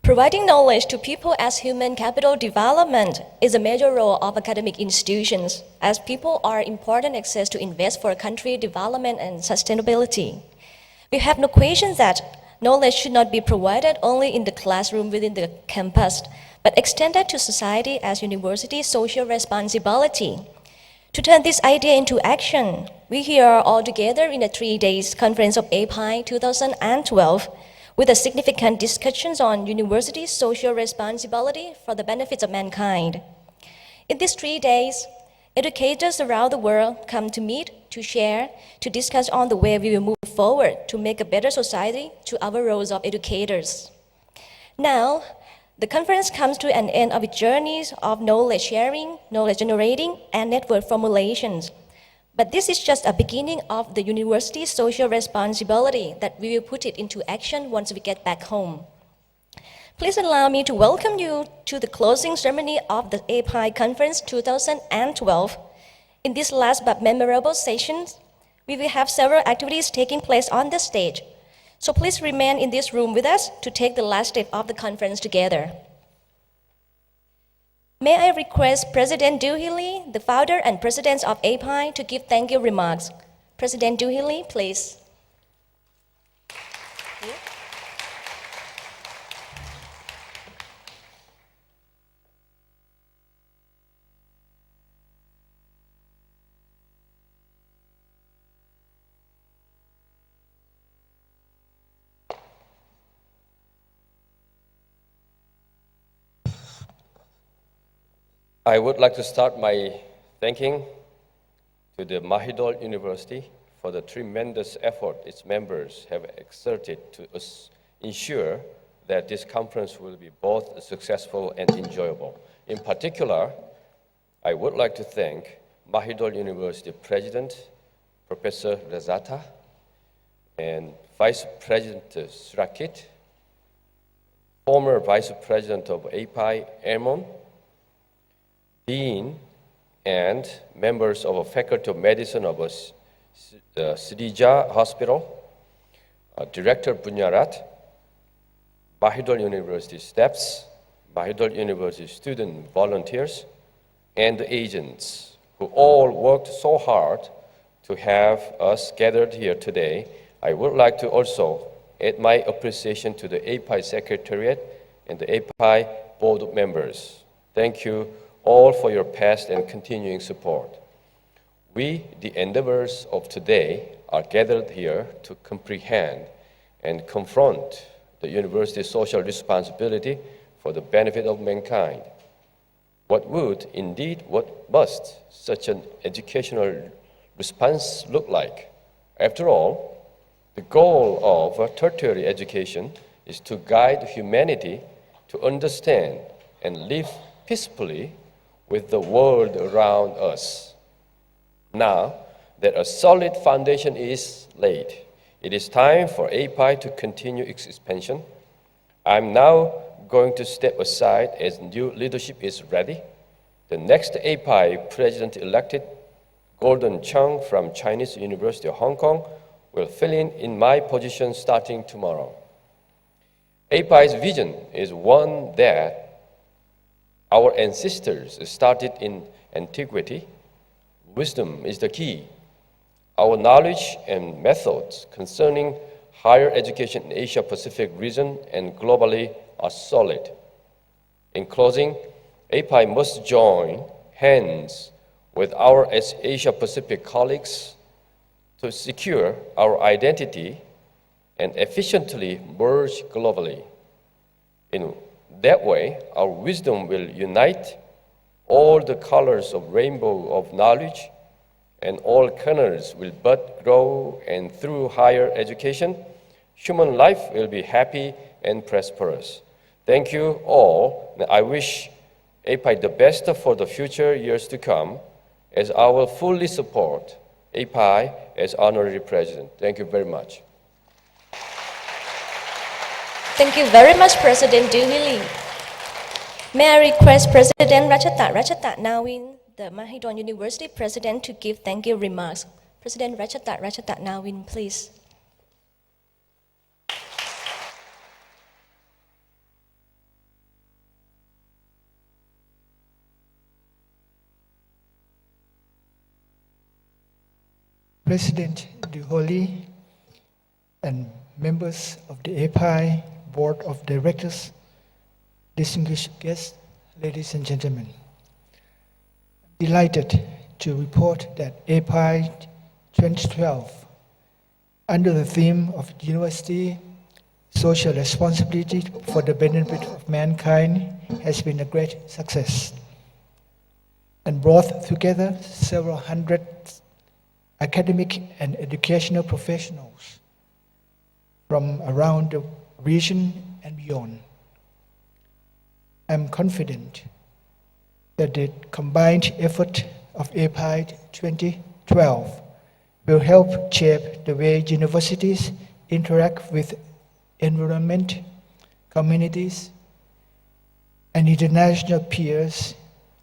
Providing knowledge to people as human capital development is a major role of academic institutions, as people are important access to invest for country development and sustainability. We have no question that knowledge should not be provided only in the classroom within the campus, but extended to society as university social responsibility. To turn this idea into action, we here are all together in a 3-day conference of APAIE 2012 with a significant discussions on university social responsibility for the benefits of mankind. In these 3 days, educators around the world come to meet, to share, to discuss on the way we will move forward to make a better society to our roles of educators. Now, the conference comes to an end of its journeys of knowledge sharing, knowledge generating, and network formulations. But this is just a beginning of the university's social responsibility that we will put it into action once we get back home. Please allow me to welcome you to the closing ceremony of the APAIE Conference 2012. In this last but memorable session, we will have several activities taking place on the stage. So please remain in this room with us to take the last step of the conference together. May I request President Duhili, the founder and president of APAIE, to give thank you remarks. President Duhili, please. I would like to start by thanking to the Mahidol University for the tremendous effort its members have exerted to ensure that this conference will be both successful and enjoyable. In particular, I would like to thank Mahidol University President, Professor Razata, and Vice President Surakit, former Vice President of APAIE, Ermon, Dean and members of a Faculty of Medicine of Siriraj Hospital, Director Bunyarat, Mahidol University staffs, Mahidol University student volunteers, and the agents who all worked so hard to have us gathered here today. I would like to also add my appreciation to the APAIE Secretariat and the APAIE Board members. Thank you all for your past and continuing support. We, the endeavors of today, are gathered here to comprehend and confront the university's social responsibility for the benefit of mankind. What would, indeed, what must such an educational response look like? After all, the goal of tertiary education is to guide humanity to understand and live peacefully with the world around us. Now that a solid foundation is laid, it is time for APAIE to continue its expansion. I'm now going to step aside as new leadership is ready. The next APAIE president-elected, Gordon Chung from Chinese University of Hong Kong, will fill in my position starting tomorrow. APAIE's vision is one that our ancestors started in antiquity. Wisdom is the key. Our knowledge and methods concerning higher education in Asia-Pacific region and globally are solid. In closing, APAIE must join hands with our Asia-Pacific colleagues to secure our identity and efficiently merge globally. In that way, our wisdom will unite all the colors of rainbow of knowledge, and all corners will bud, grow, and through higher education, human life will be happy and prosperous. Thank you all. I wish APAIE the best for the future years to come, as I will fully support APAIE as honorary president. Thank you very much. Thank you very much, President Duhili. May I request President Rachata now in the Mahidol University President to give thank you remarks. President Ratchatat Nawin, please. President Duholi and members of the APAIE Board of Directors, distinguished guests, ladies and gentlemen. I'm delighted to report that APAIE 2012, under the theme of University Social Responsibility for the Benefit of Mankind, has been a great success and brought together several hundred academic and educational professionals from around the region and beyond. I'm confident that the combined effort of APAIE 2012 will help shape the way universities interact with environment, communities, and international peers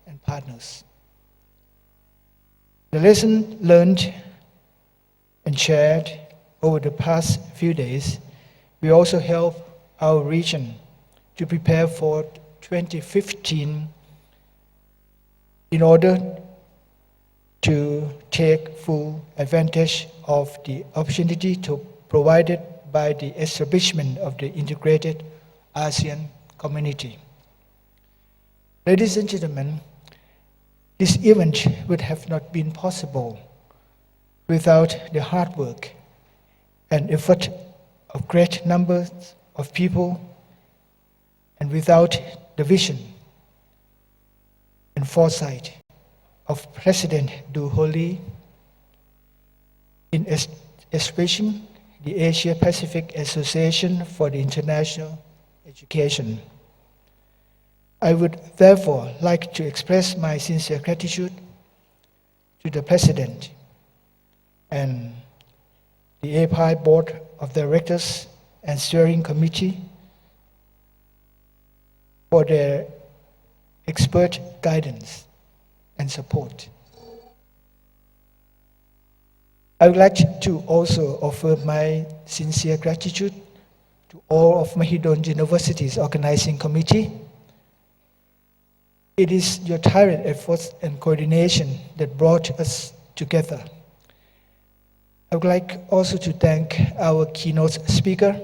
and partners. The lesson learned and shared over the past few days will also help our region to prepare for 2015 in order to take full advantage of the opportunity provided by the establishment of the integrated ASEAN community. Ladies and gentlemen, this event would have not been possible without the hard work and effort of great numbers of people and without the vision and foresight of President Duholi in establishing the Asia-Pacific Association for the International Education. I would therefore like to express my sincere gratitude to the President and the APAIE Board of Directors and Steering Committee for their expert guidance and support. I would like to also offer my sincere gratitude to all of Mahidol University's organizing committee. It is your tireless efforts and coordination that brought us together. I would like also to thank our keynote speaker,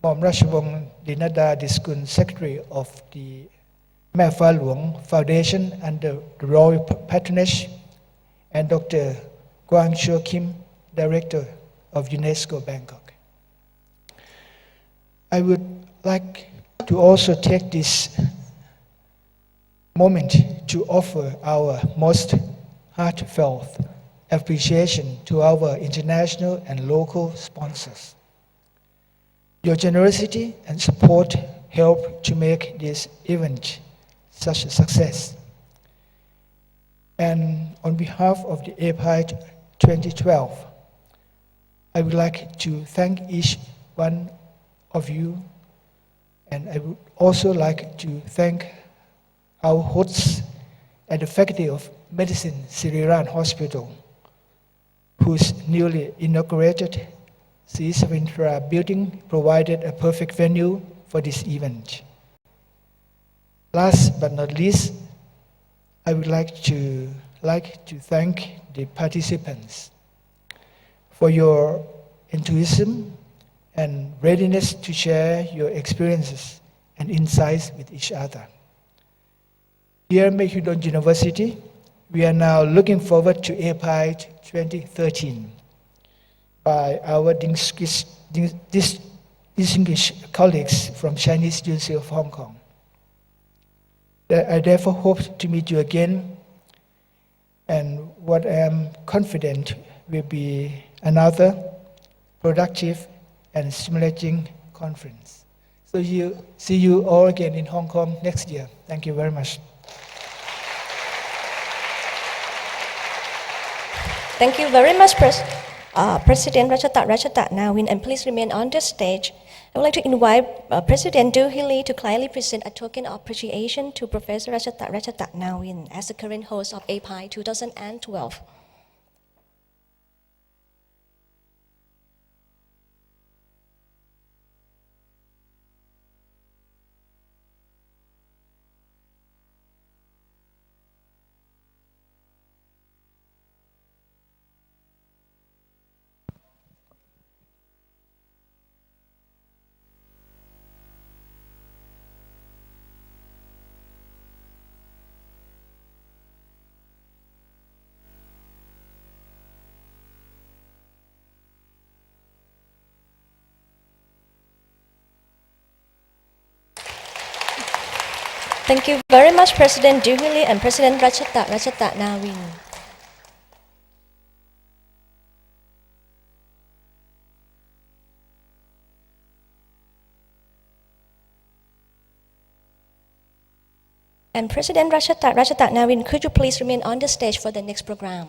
Mom Rashabong Dinada Diskun, Secretary of the Mae Fa Luang Foundation under the Royal Patronage, and Dr. Gwang-Jo Kim, Director of UNESCO Bangkok. I would like to also take this moment to offer our most heartfelt appreciation to our international and local sponsors. Your generosity and support helped to make this event such a success. And on behalf of the APAIE 2012, I would like to thank each one of you, and I would also like to thank our hosts at the Faculty of Medicine Siriraj Hospital, whose newly inaugurated C-Savintra building provided a perfect venue for this event. Last but not least, I would like to thank the participants for your enthusiasm and readiness to share your experiences and insights with each other. Here at Mahidol University, we are now looking forward to APAIE 2013 by our distinguished colleagues from Chinese University of Hong Kong. I therefore hope to meet you again, and what I am confident will be another productive and stimulating conference. So see you all again in Hong Kong next year. Thank you very much. Thank you very much, President Ratchatat Nawin, and please remain on the stage. I would like to invite President Duhili to kindly present a token of appreciation to Professor Ratchatat Nawin as the current host of APAIE 2012. Thank you very much, President Juhili and President Ratchata Nawin. And President Ratchata Nawin, could you please remain on the stage for the next program?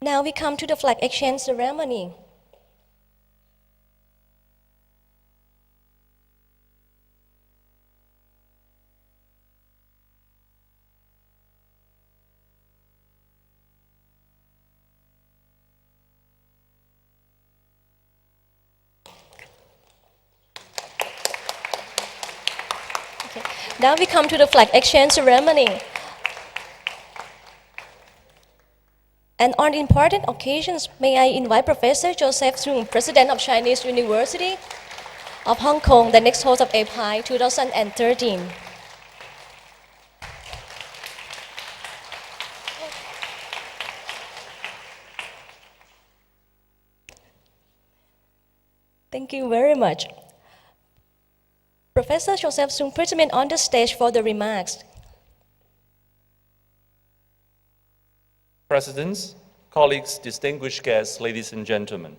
Now we come to the flag exchange ceremony. Now we come to the flag exchange ceremony. And on important occasions, may I invite Professor Joseph Chung, President of Chinese University of Hong Kong, the next host of APAIE 2013. Thank you very much. Professor Joseph Chung, please remain on the stage for the remarks. Presidents, colleagues, distinguished guests, ladies and gentlemen.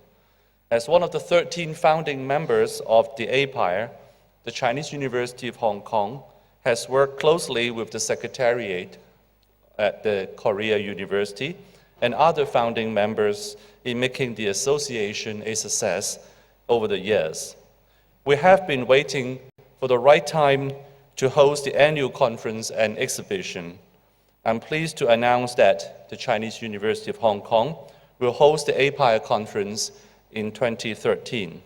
As one of the 13 founding members of the APAIE, the Chinese University of Hong Kong has worked closely with the Secretariat at the Korea University and other founding members in making the association a success over the years. We have been waiting for the right time to host the annual conference and exhibition. I'm pleased to announce that the Chinese University of Hong Kong will host the APAIE conference in 2013,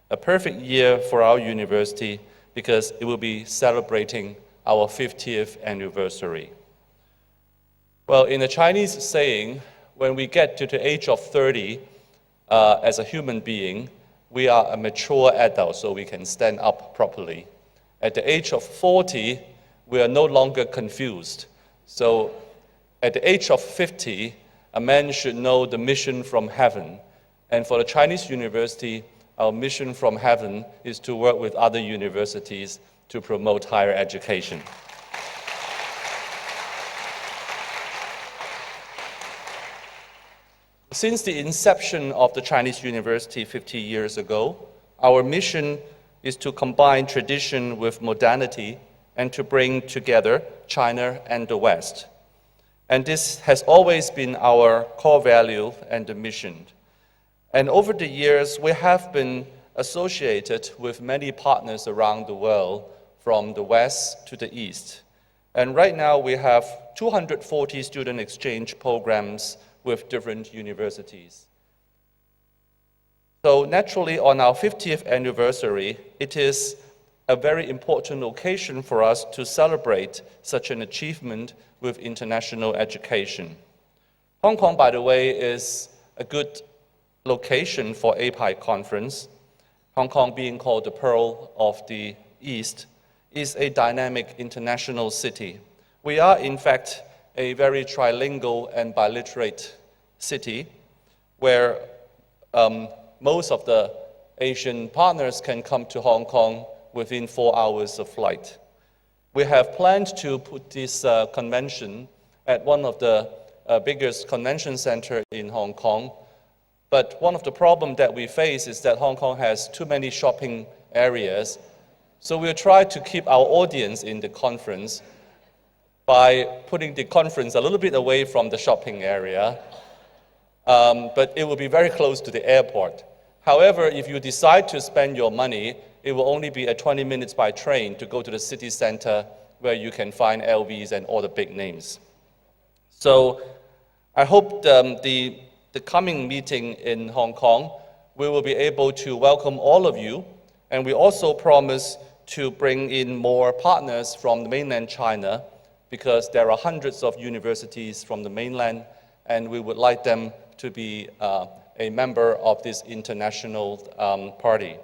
a perfect year for our university because it will be celebrating our 50th anniversary. Well, in a Chinese saying, when we get to the age of 30 as a human being, we are a mature adult, so we can stand up properly. At the age of 40, we are no longer confused. So at the age of 50, a man should know the mission from heaven. And for the Chinese university, our mission from heaven is to work with other universities to promote higher education. Since the inception of the Chinese University 50 years ago, our mission is to combine tradition with modernity and to bring together China and the West. And this has always been our core value and the mission. And over the years, we have been associated with many partners around the world, from the West to the East. And right now, we have 240 student exchange programs with different universities. So naturally, on our 50th anniversary, it is a very important occasion for us to celebrate such an achievement with international education. Hong Kong, by the way, is a good location for APAIE conference. Hong Kong, being called the Pearl of the East, is a dynamic international city. We are, in fact, a very trilingual and biliterate city where most of the Asian partners can come to Hong Kong within 4 hours of flight. We have planned to put this convention at one of the biggest convention centers in Hong Kong. But one of the problems that we face is that Hong Kong has too many shopping areas. So we'll try to keep our audience in the conference by putting the conference a little bit away from the shopping area. But it will be very close to the airport. However, if you decide to spend your money, it will only be 20 minutes by train to go to the city center where you can find LVs and all the big names. So I hope the coming meeting in Hong Kong, we will be able to welcome all of you, and we also promise to bring in more partners from the mainland China, because there are hundreds of universities from the mainland, and we would like them to be a member of this international party.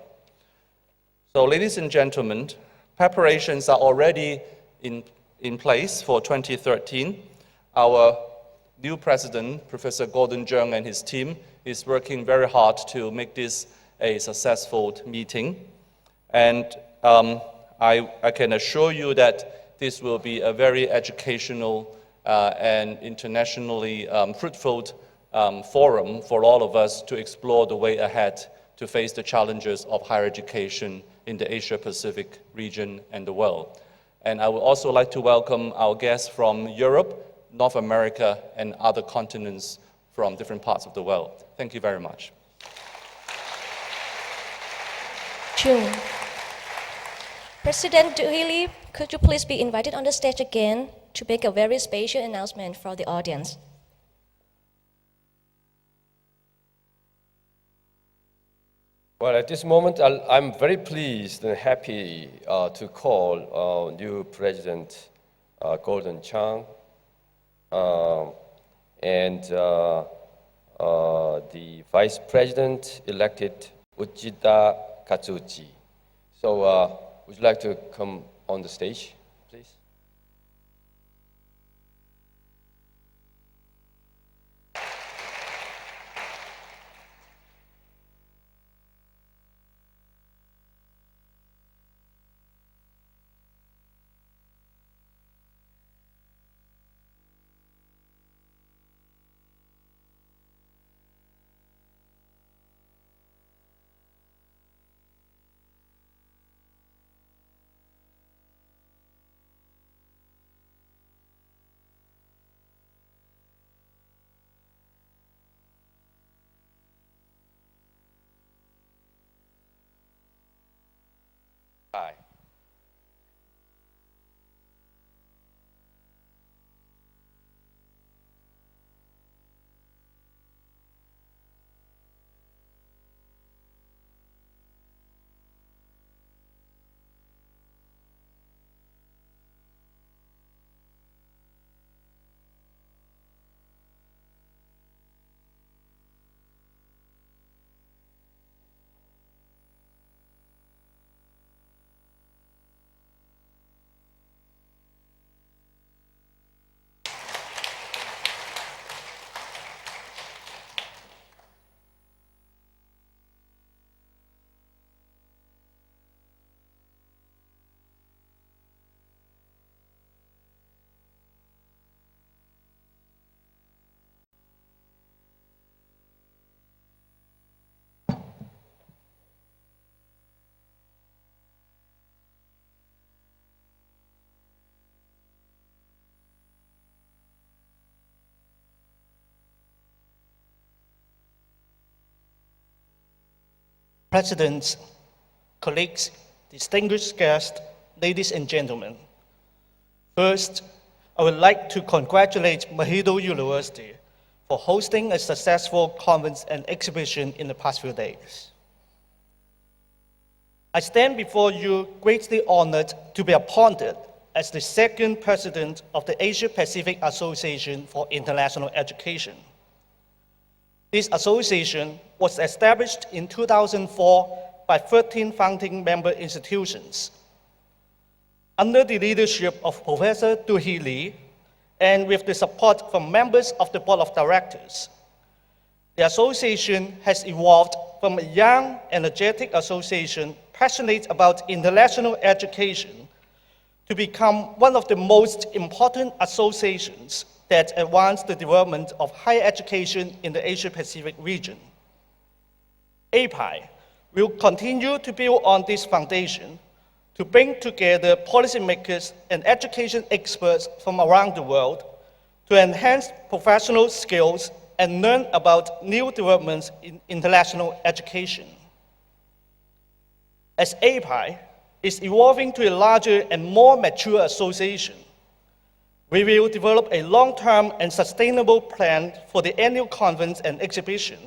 So ladies and gentlemen, preparations are already in in place for 2013. Our new president, Professor Gordon Chung, and his team is working very hard to make this a successful meeting. And I can assure you that this will be a very educational and internationally fruitful forum for all of us to explore the way ahead to face the challenges of higher education in the Asia-Pacific region and the world. And I would also like to welcome our guests from Europe, North America, and other continents from different parts of the world. Thank you very much. Chung. President Duhili, could you please be invited on the stage again to make a very special announcement for the audience? Well, at this moment, I'm very pleased and happy to call our new President, Gordon Chung, and the Vice President-elected Uchida Katsuji. So, would you like to come on the stage, please? Hi. Presidents, colleagues, distinguished guests, ladies and gentlemen. First, I would like to congratulate Mahidol University for hosting a successful conference and exhibition in the past few days. I stand before you greatly honored to be appointed as the second president of the Asia-Pacific Association for International Education. This association was established in 2004 by 13 founding member institutions. Under the leadership of Professor Duhili and with the support from members of the board of directors, the association has evolved from a young, energetic association passionate about international education to become one of the most important associations that advance the development of higher education in the Asia-Pacific region. APAIE will continue to build on this foundation to bring together policymakers and education experts from around the world to enhance professional skills and learn about new developments in international education. As APAIE is evolving to a larger and more mature association, we will develop a long-term and sustainable plan for the annual conference and exhibition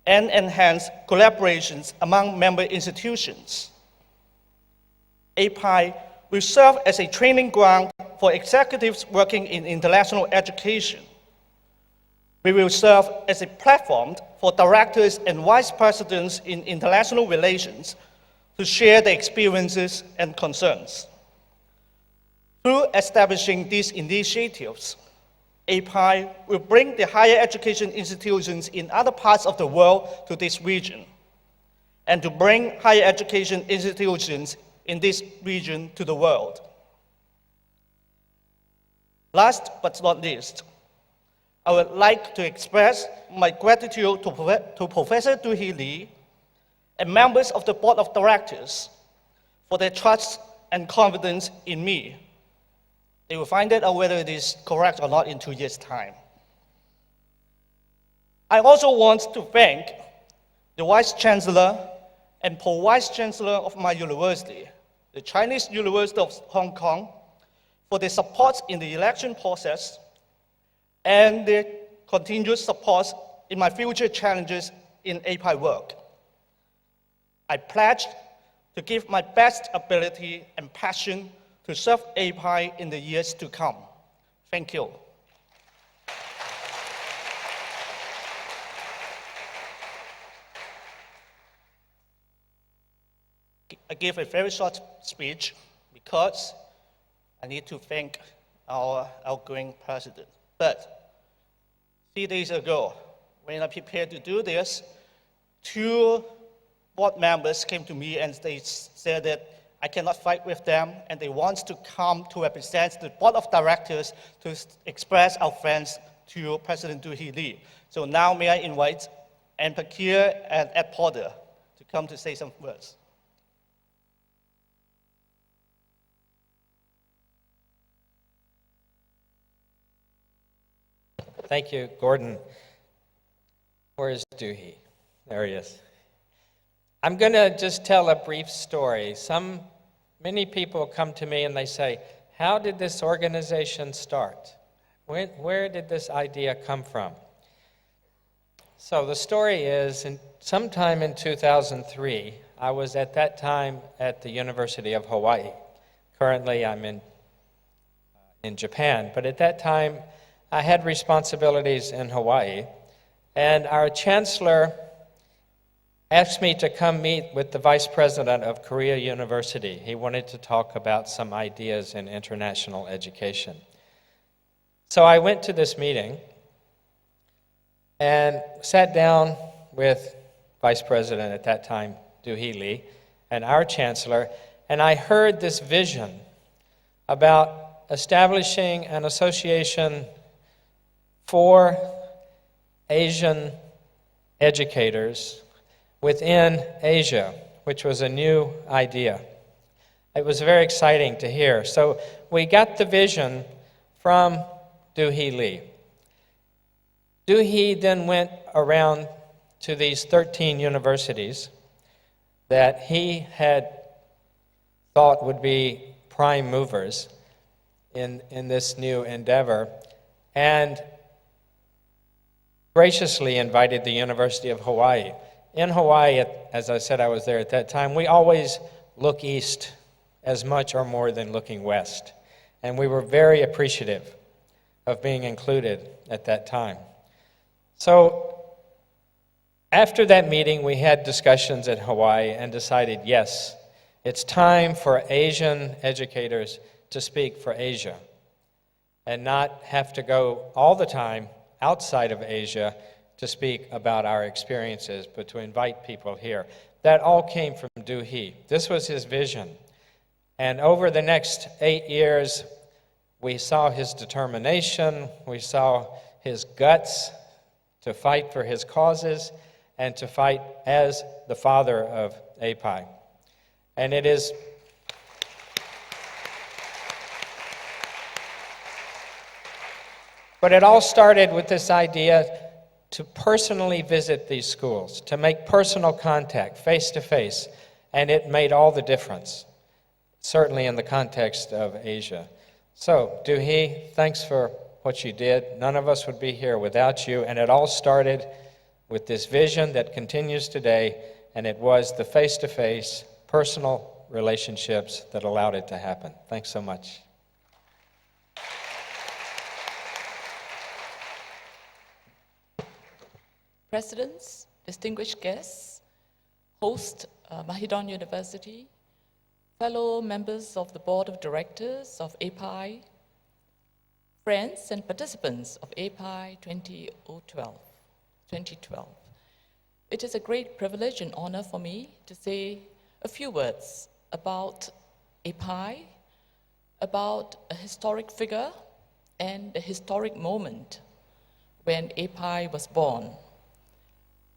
and enhance collaborations among member institutions. APAIE will serve as a training ground for executives working in international education. We will serve as a platform for directors and vice presidents in international relations to share their experiences and concerns. Through establishing these initiatives, APAIE will bring the higher education institutions in other parts of the world to this region, and to bring higher education institutions in this region to the world. Last but not least, I would like to express my gratitude to Professor Du-Hee Lee and members of the Board of Directors for their trust and confidence in me. They will find out whether it is correct or not in 2 years' time. I also want to thank the Vice Chancellor and Pro-Vice Chancellor of my university, the Chinese University of Hong Kong, for their support in the election process and their continuous support in my future challenges in APAIE work. I pledge to give my best ability and passion to serve APAIE in the years to come. Thank you. I gave a very short speech because I need to thank our outgoing president. But 3 days ago, when I prepared to do this, 2 board members came to me and they said that I cannot fight with them and they want to come to represent the board of directors to express our thanks to President Du-Hee Lee. So now may I invite Anne Pakir and Ed Porter to come to say some words. Thank you, Gordon. Where is Du-Hee? There he is. I'm going to just tell a brief story. Many people come to me and they say, how did this organization start? Where did this idea come from? So the story is, sometime in 2003, I was at that time at the University of Hawaii. Currently, I'm in Japan, but at that time, I had responsibilities in Hawaii, and our chancellor asked me to come meet with the vice president of Korea University. He wanted to talk about some ideas in international education. So I went to this meeting and sat down with Vice President at that time, Du-Hee Lee, and our chancellor, and I heard this vision about establishing an association for Asian educators within Asia, which was a new idea. It was very exciting to hear. So we got the vision from Du-Hee Lee. Du-Hee then went around to these 13 universities that he had thought would be prime movers in this new endeavor, and graciously invited the University of Hawaii. In Hawaii, as I said, I was there at that time, we always look east as much or more than looking west. And we were very appreciative of being included at that time. So after that meeting, we had discussions at Hawaii and decided, yes, it's time for Asian educators to speak for Asia and not have to go all the time outside of Asia to speak about our experiences, but to invite people here. That all came from Du-Hee. This was his vision. And over the next 8 years, we saw his determination, we saw his guts to fight for his causes and to fight as the father of APAIE. And it is but it all started with this idea to personally visit these schools, to make personal contact, face-to-face, and it made all the difference, certainly in the context of Asia. So, Du-Hee, thanks for what you did. None of us would be here without you, and it all started with this vision that continues today, and it was the face-to-face, personal relationships that allowed it to happen. Thanks so much. Presidents, distinguished guests, host Mahidol University, fellow members of the Board of Directors of APAIE, friends and participants of APAIE 2012. It is a great privilege and honor for me to say a few words about APAIE, about a historic figure and a historic moment when APAIE was born.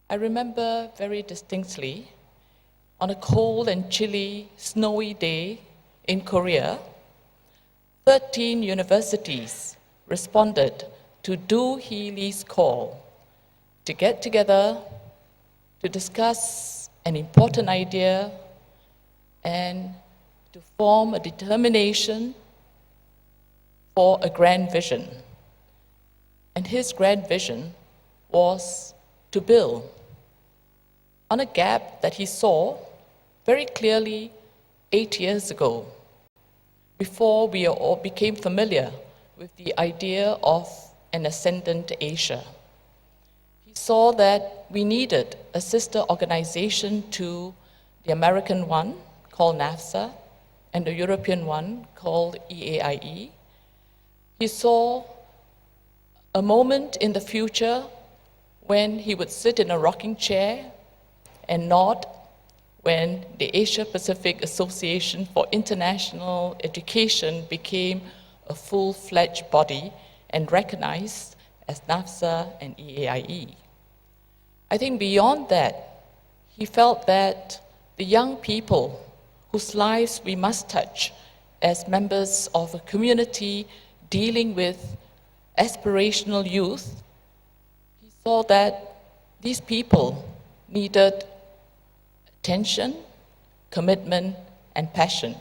I remember very distinctly on a cold and chilly, snowy day in Korea, 13 universities responded to Do Hee Lee's call to get together to discuss an important idea and to form a determination for a grand vision. And his grand vision was to build on a gap that he saw very clearly 8 years ago, before we all became familiar with the idea of an ascendant Asia. He saw that we needed a sister organization to the American one, called NAFSA, and the European one, called EAIE. He saw a moment in the future when he would sit in a rocking chair and nod when the Asia-Pacific Association for International Education became a full-fledged body and recognized as NAFSA and EAIE. I think beyond that, he felt that the young people whose lives we must touch as members of a community dealing with aspirational youth, he saw that these people needed attention, commitment, and passion,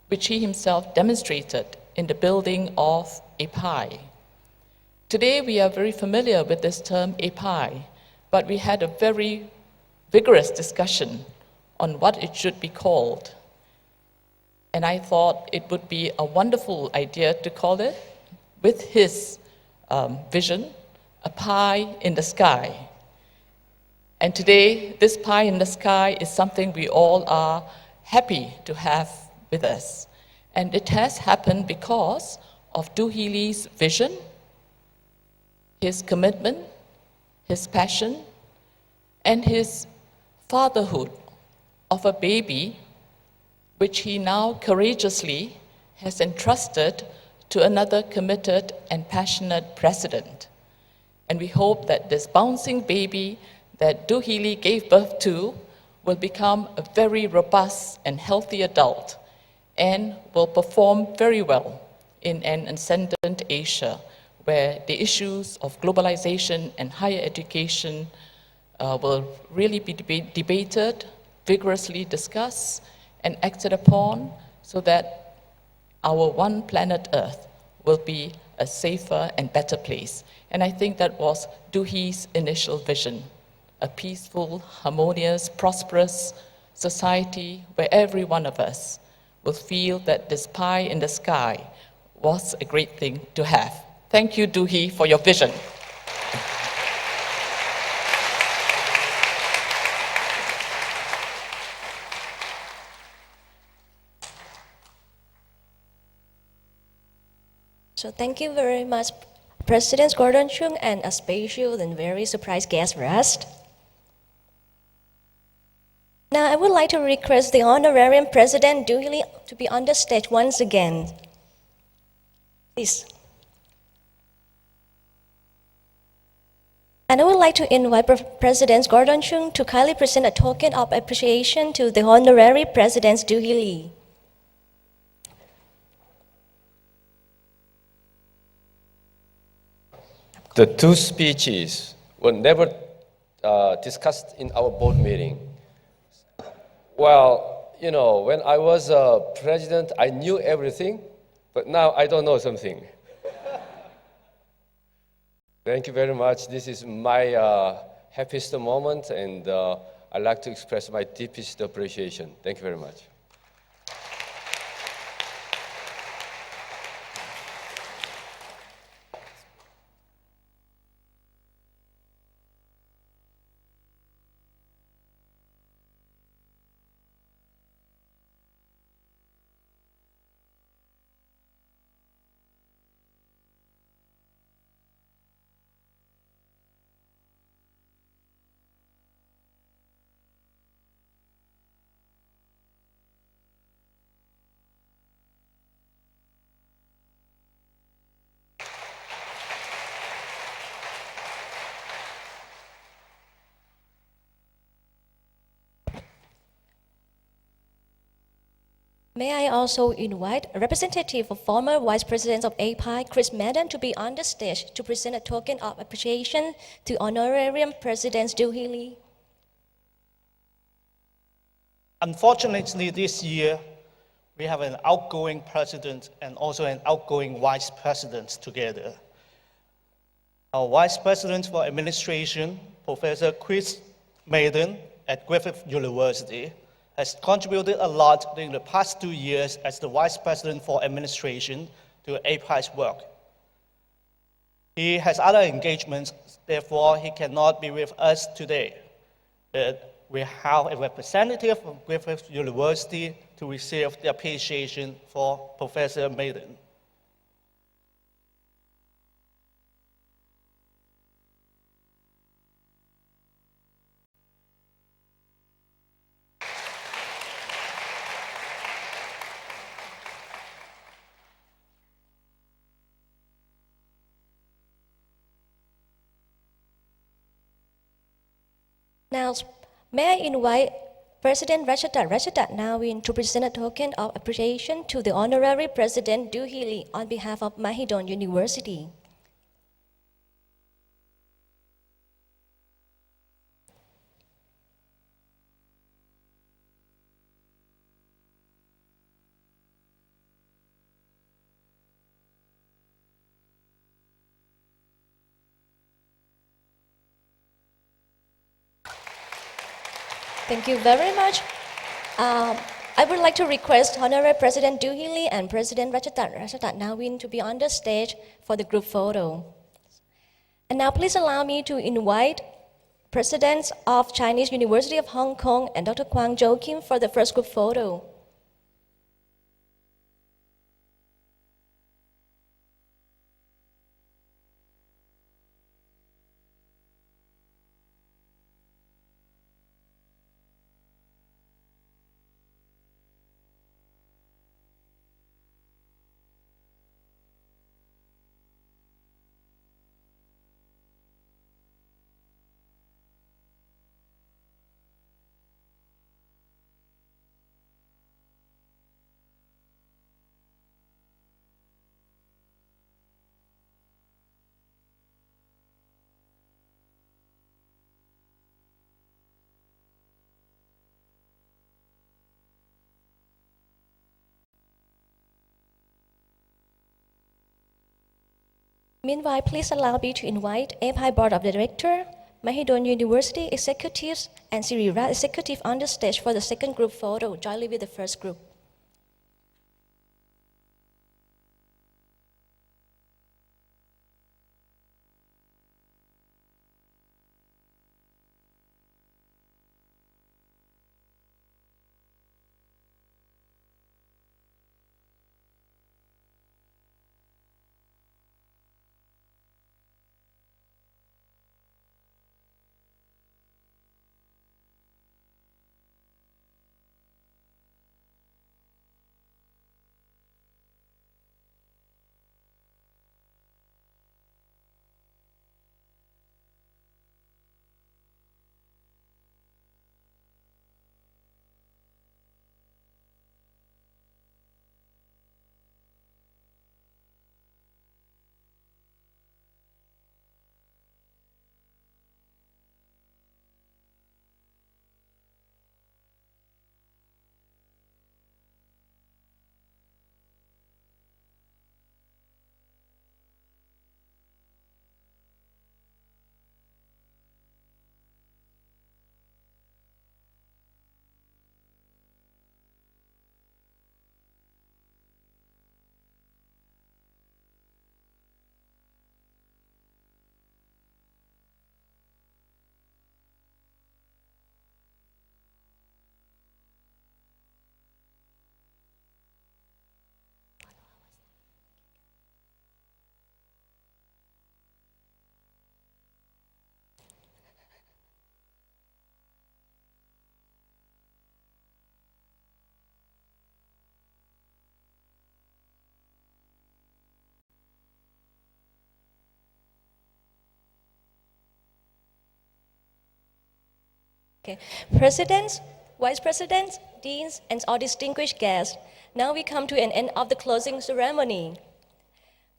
which he himself demonstrated in the building of APAIE. Today, we are very familiar with this term APAIE, but we had a very vigorous discussion on what it should be called. And I thought it would be a wonderful idea to call it, with his vision, a pie in the sky. And today, this pie in the sky is something we all are happy to have with us. And it has happened because of Do Hee Lee's vision, his commitment, his passion, and his fatherhood of a baby, which he now courageously has entrusted to another committed and passionate president. And we hope that this bouncing baby that Do Hee Lee gave birth to will become a very robust and healthy adult and will perform very well in an ascendant Asia, where the issues of globalization and higher education will really be debated, vigorously discussed, and acted upon so that our one planet Earth will be a safer and better place. And I think that was Do Hee's initial vision, a peaceful, harmonious, prosperous society where every one of us will feel that this pie in the sky was a great thing to have. Thank you, Do Hee, for your vision. So thank you very much, President Gordon Chung, and a special and very surprise guest for us. Now I would like to request the Honorarian President Do Hee Lee to be on the stage once again. Please. And I would like to invite President Gordon Chung to kindly present a token of appreciation to the Honorary President Do Hee Lee. The two speeches were never discussed in our board meeting. Well, you know, when I was president, I knew everything, but now I don't know something. Thank you very much. This is my happiest moment, and I'd like to express my deepest appreciation. Thank you very much. May I also invite a representative of former Vice President of APAIE, Chris Madden, to be on the stage to present a token of appreciation to Honorarium President Du Lee. Unfortunately, this year, we have an outgoing president and also an outgoing vice president together. Our Vice President for Administration, Professor Chris Madden at Griffith University, has contributed a lot during the past 2 years as the Vice President for Administration to APAI's work. He has other engagements, therefore he cannot be with us today. But we have a representative from Griffith University to receive the appreciation for Professor Madden. Now, may I invite President Rajadat Nawin to present a token of appreciation to the Honorary President Du Lee on behalf of Mahidol University. Thank you very much. I would like to request Honorary President Du Lee and President Rajadat Nawin to be on the stage for the group photo. And now please allow me to invite Presidents of Chinese University of Hong Kong and Dr. Gwang-Jo Kim for the first group photo. Meanwhile, please allow me to invite APAIE Board of Directors, Mahidol University executives, and Siriraj executive on the stage for the second group photo, jointly with the first group. Okay. Presidents, Vice Presidents, deans, and all distinguished guests, now we come to an end of the closing ceremony.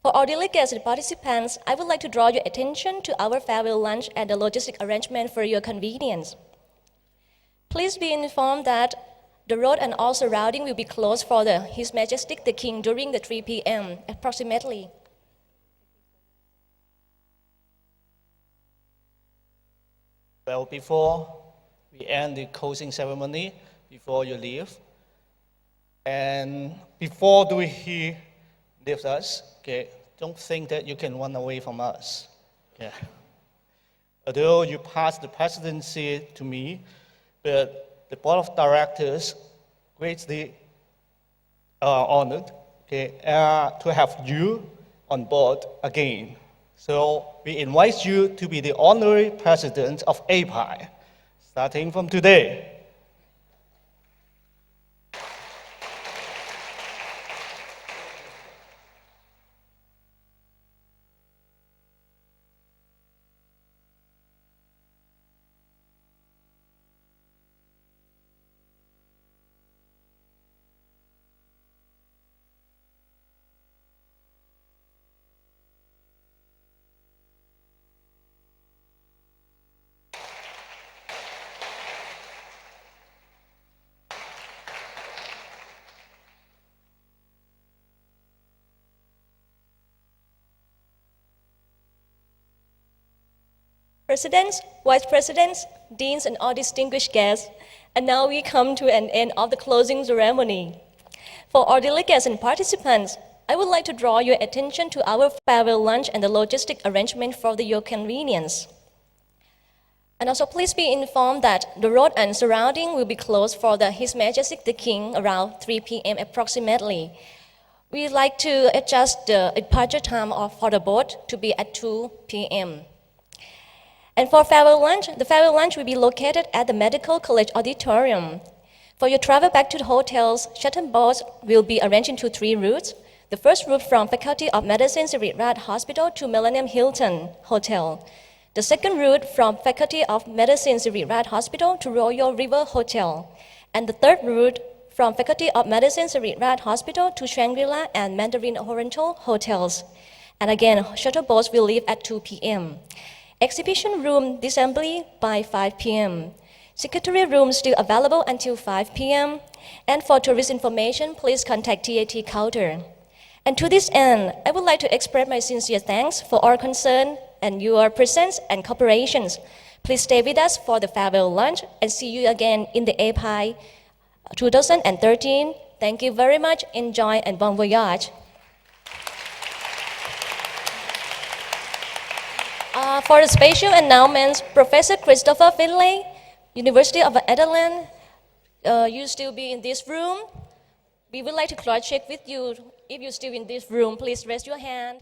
For our delegates and participants, I would like to draw your attention to our farewell lunch and the logistic arrangement for your convenience. Please be informed that the road and all surrounding will be closed for His Majesty the King during the 3 p.m. approximately. Well, before we end the closing ceremony, before you leave, and before he leaves us, okay, don't think that you can run away from us. Okay. Although you passed the presidency to me, but the board of directors greatly honored, okay, to have you on board again. So we invite you to be the honorary president of APAIE, starting from today. Presidents, Vice Presidents, Deans, and all distinguished guests, and now we come to an end of the closing ceremony. For our delegates and participants, I would like to draw your attention to our farewell lunch and the logistic arrangement for your convenience. And also please be informed that the road and surrounding will be closed for His Majesty the King around 3 p.m. approximately. We'd like to adjust the departure time for the boat to be at 2 p.m. And for farewell lunch, the farewell lunch will be located at the Medical College Auditorium. For your travel back to the hotels, shuttle boats will be arranged into 3 routes. The first route from Faculty of Medicine Siriraj Hospital to Millennium Hilton Hotel. The second route from Faculty of Medicine Siriraj Hospital to Royal River Hotel. And the third route from Faculty of Medicine Siriraj Hospital to Shangri-La and Mandarin Oriental Hotels. And again, shuttle boats will leave at 2 p.m. Exhibition room disassembly by 5 p.m. Secretary room still available until 5 p.m. And for tourist information, please contact TAT counter. And to this end, I would like to express my sincere thanks for our concern and your presence and cooperation. Please stay with us for the farewell lunch and see you again in the APAIE 2013. Thank you very much. Enjoy and bon voyage. For the special announcements, Professor Christopher Finlay, University of Adelaide, you still be in this room. We would like to cross-check with you. If you're still in this room, please raise your hand.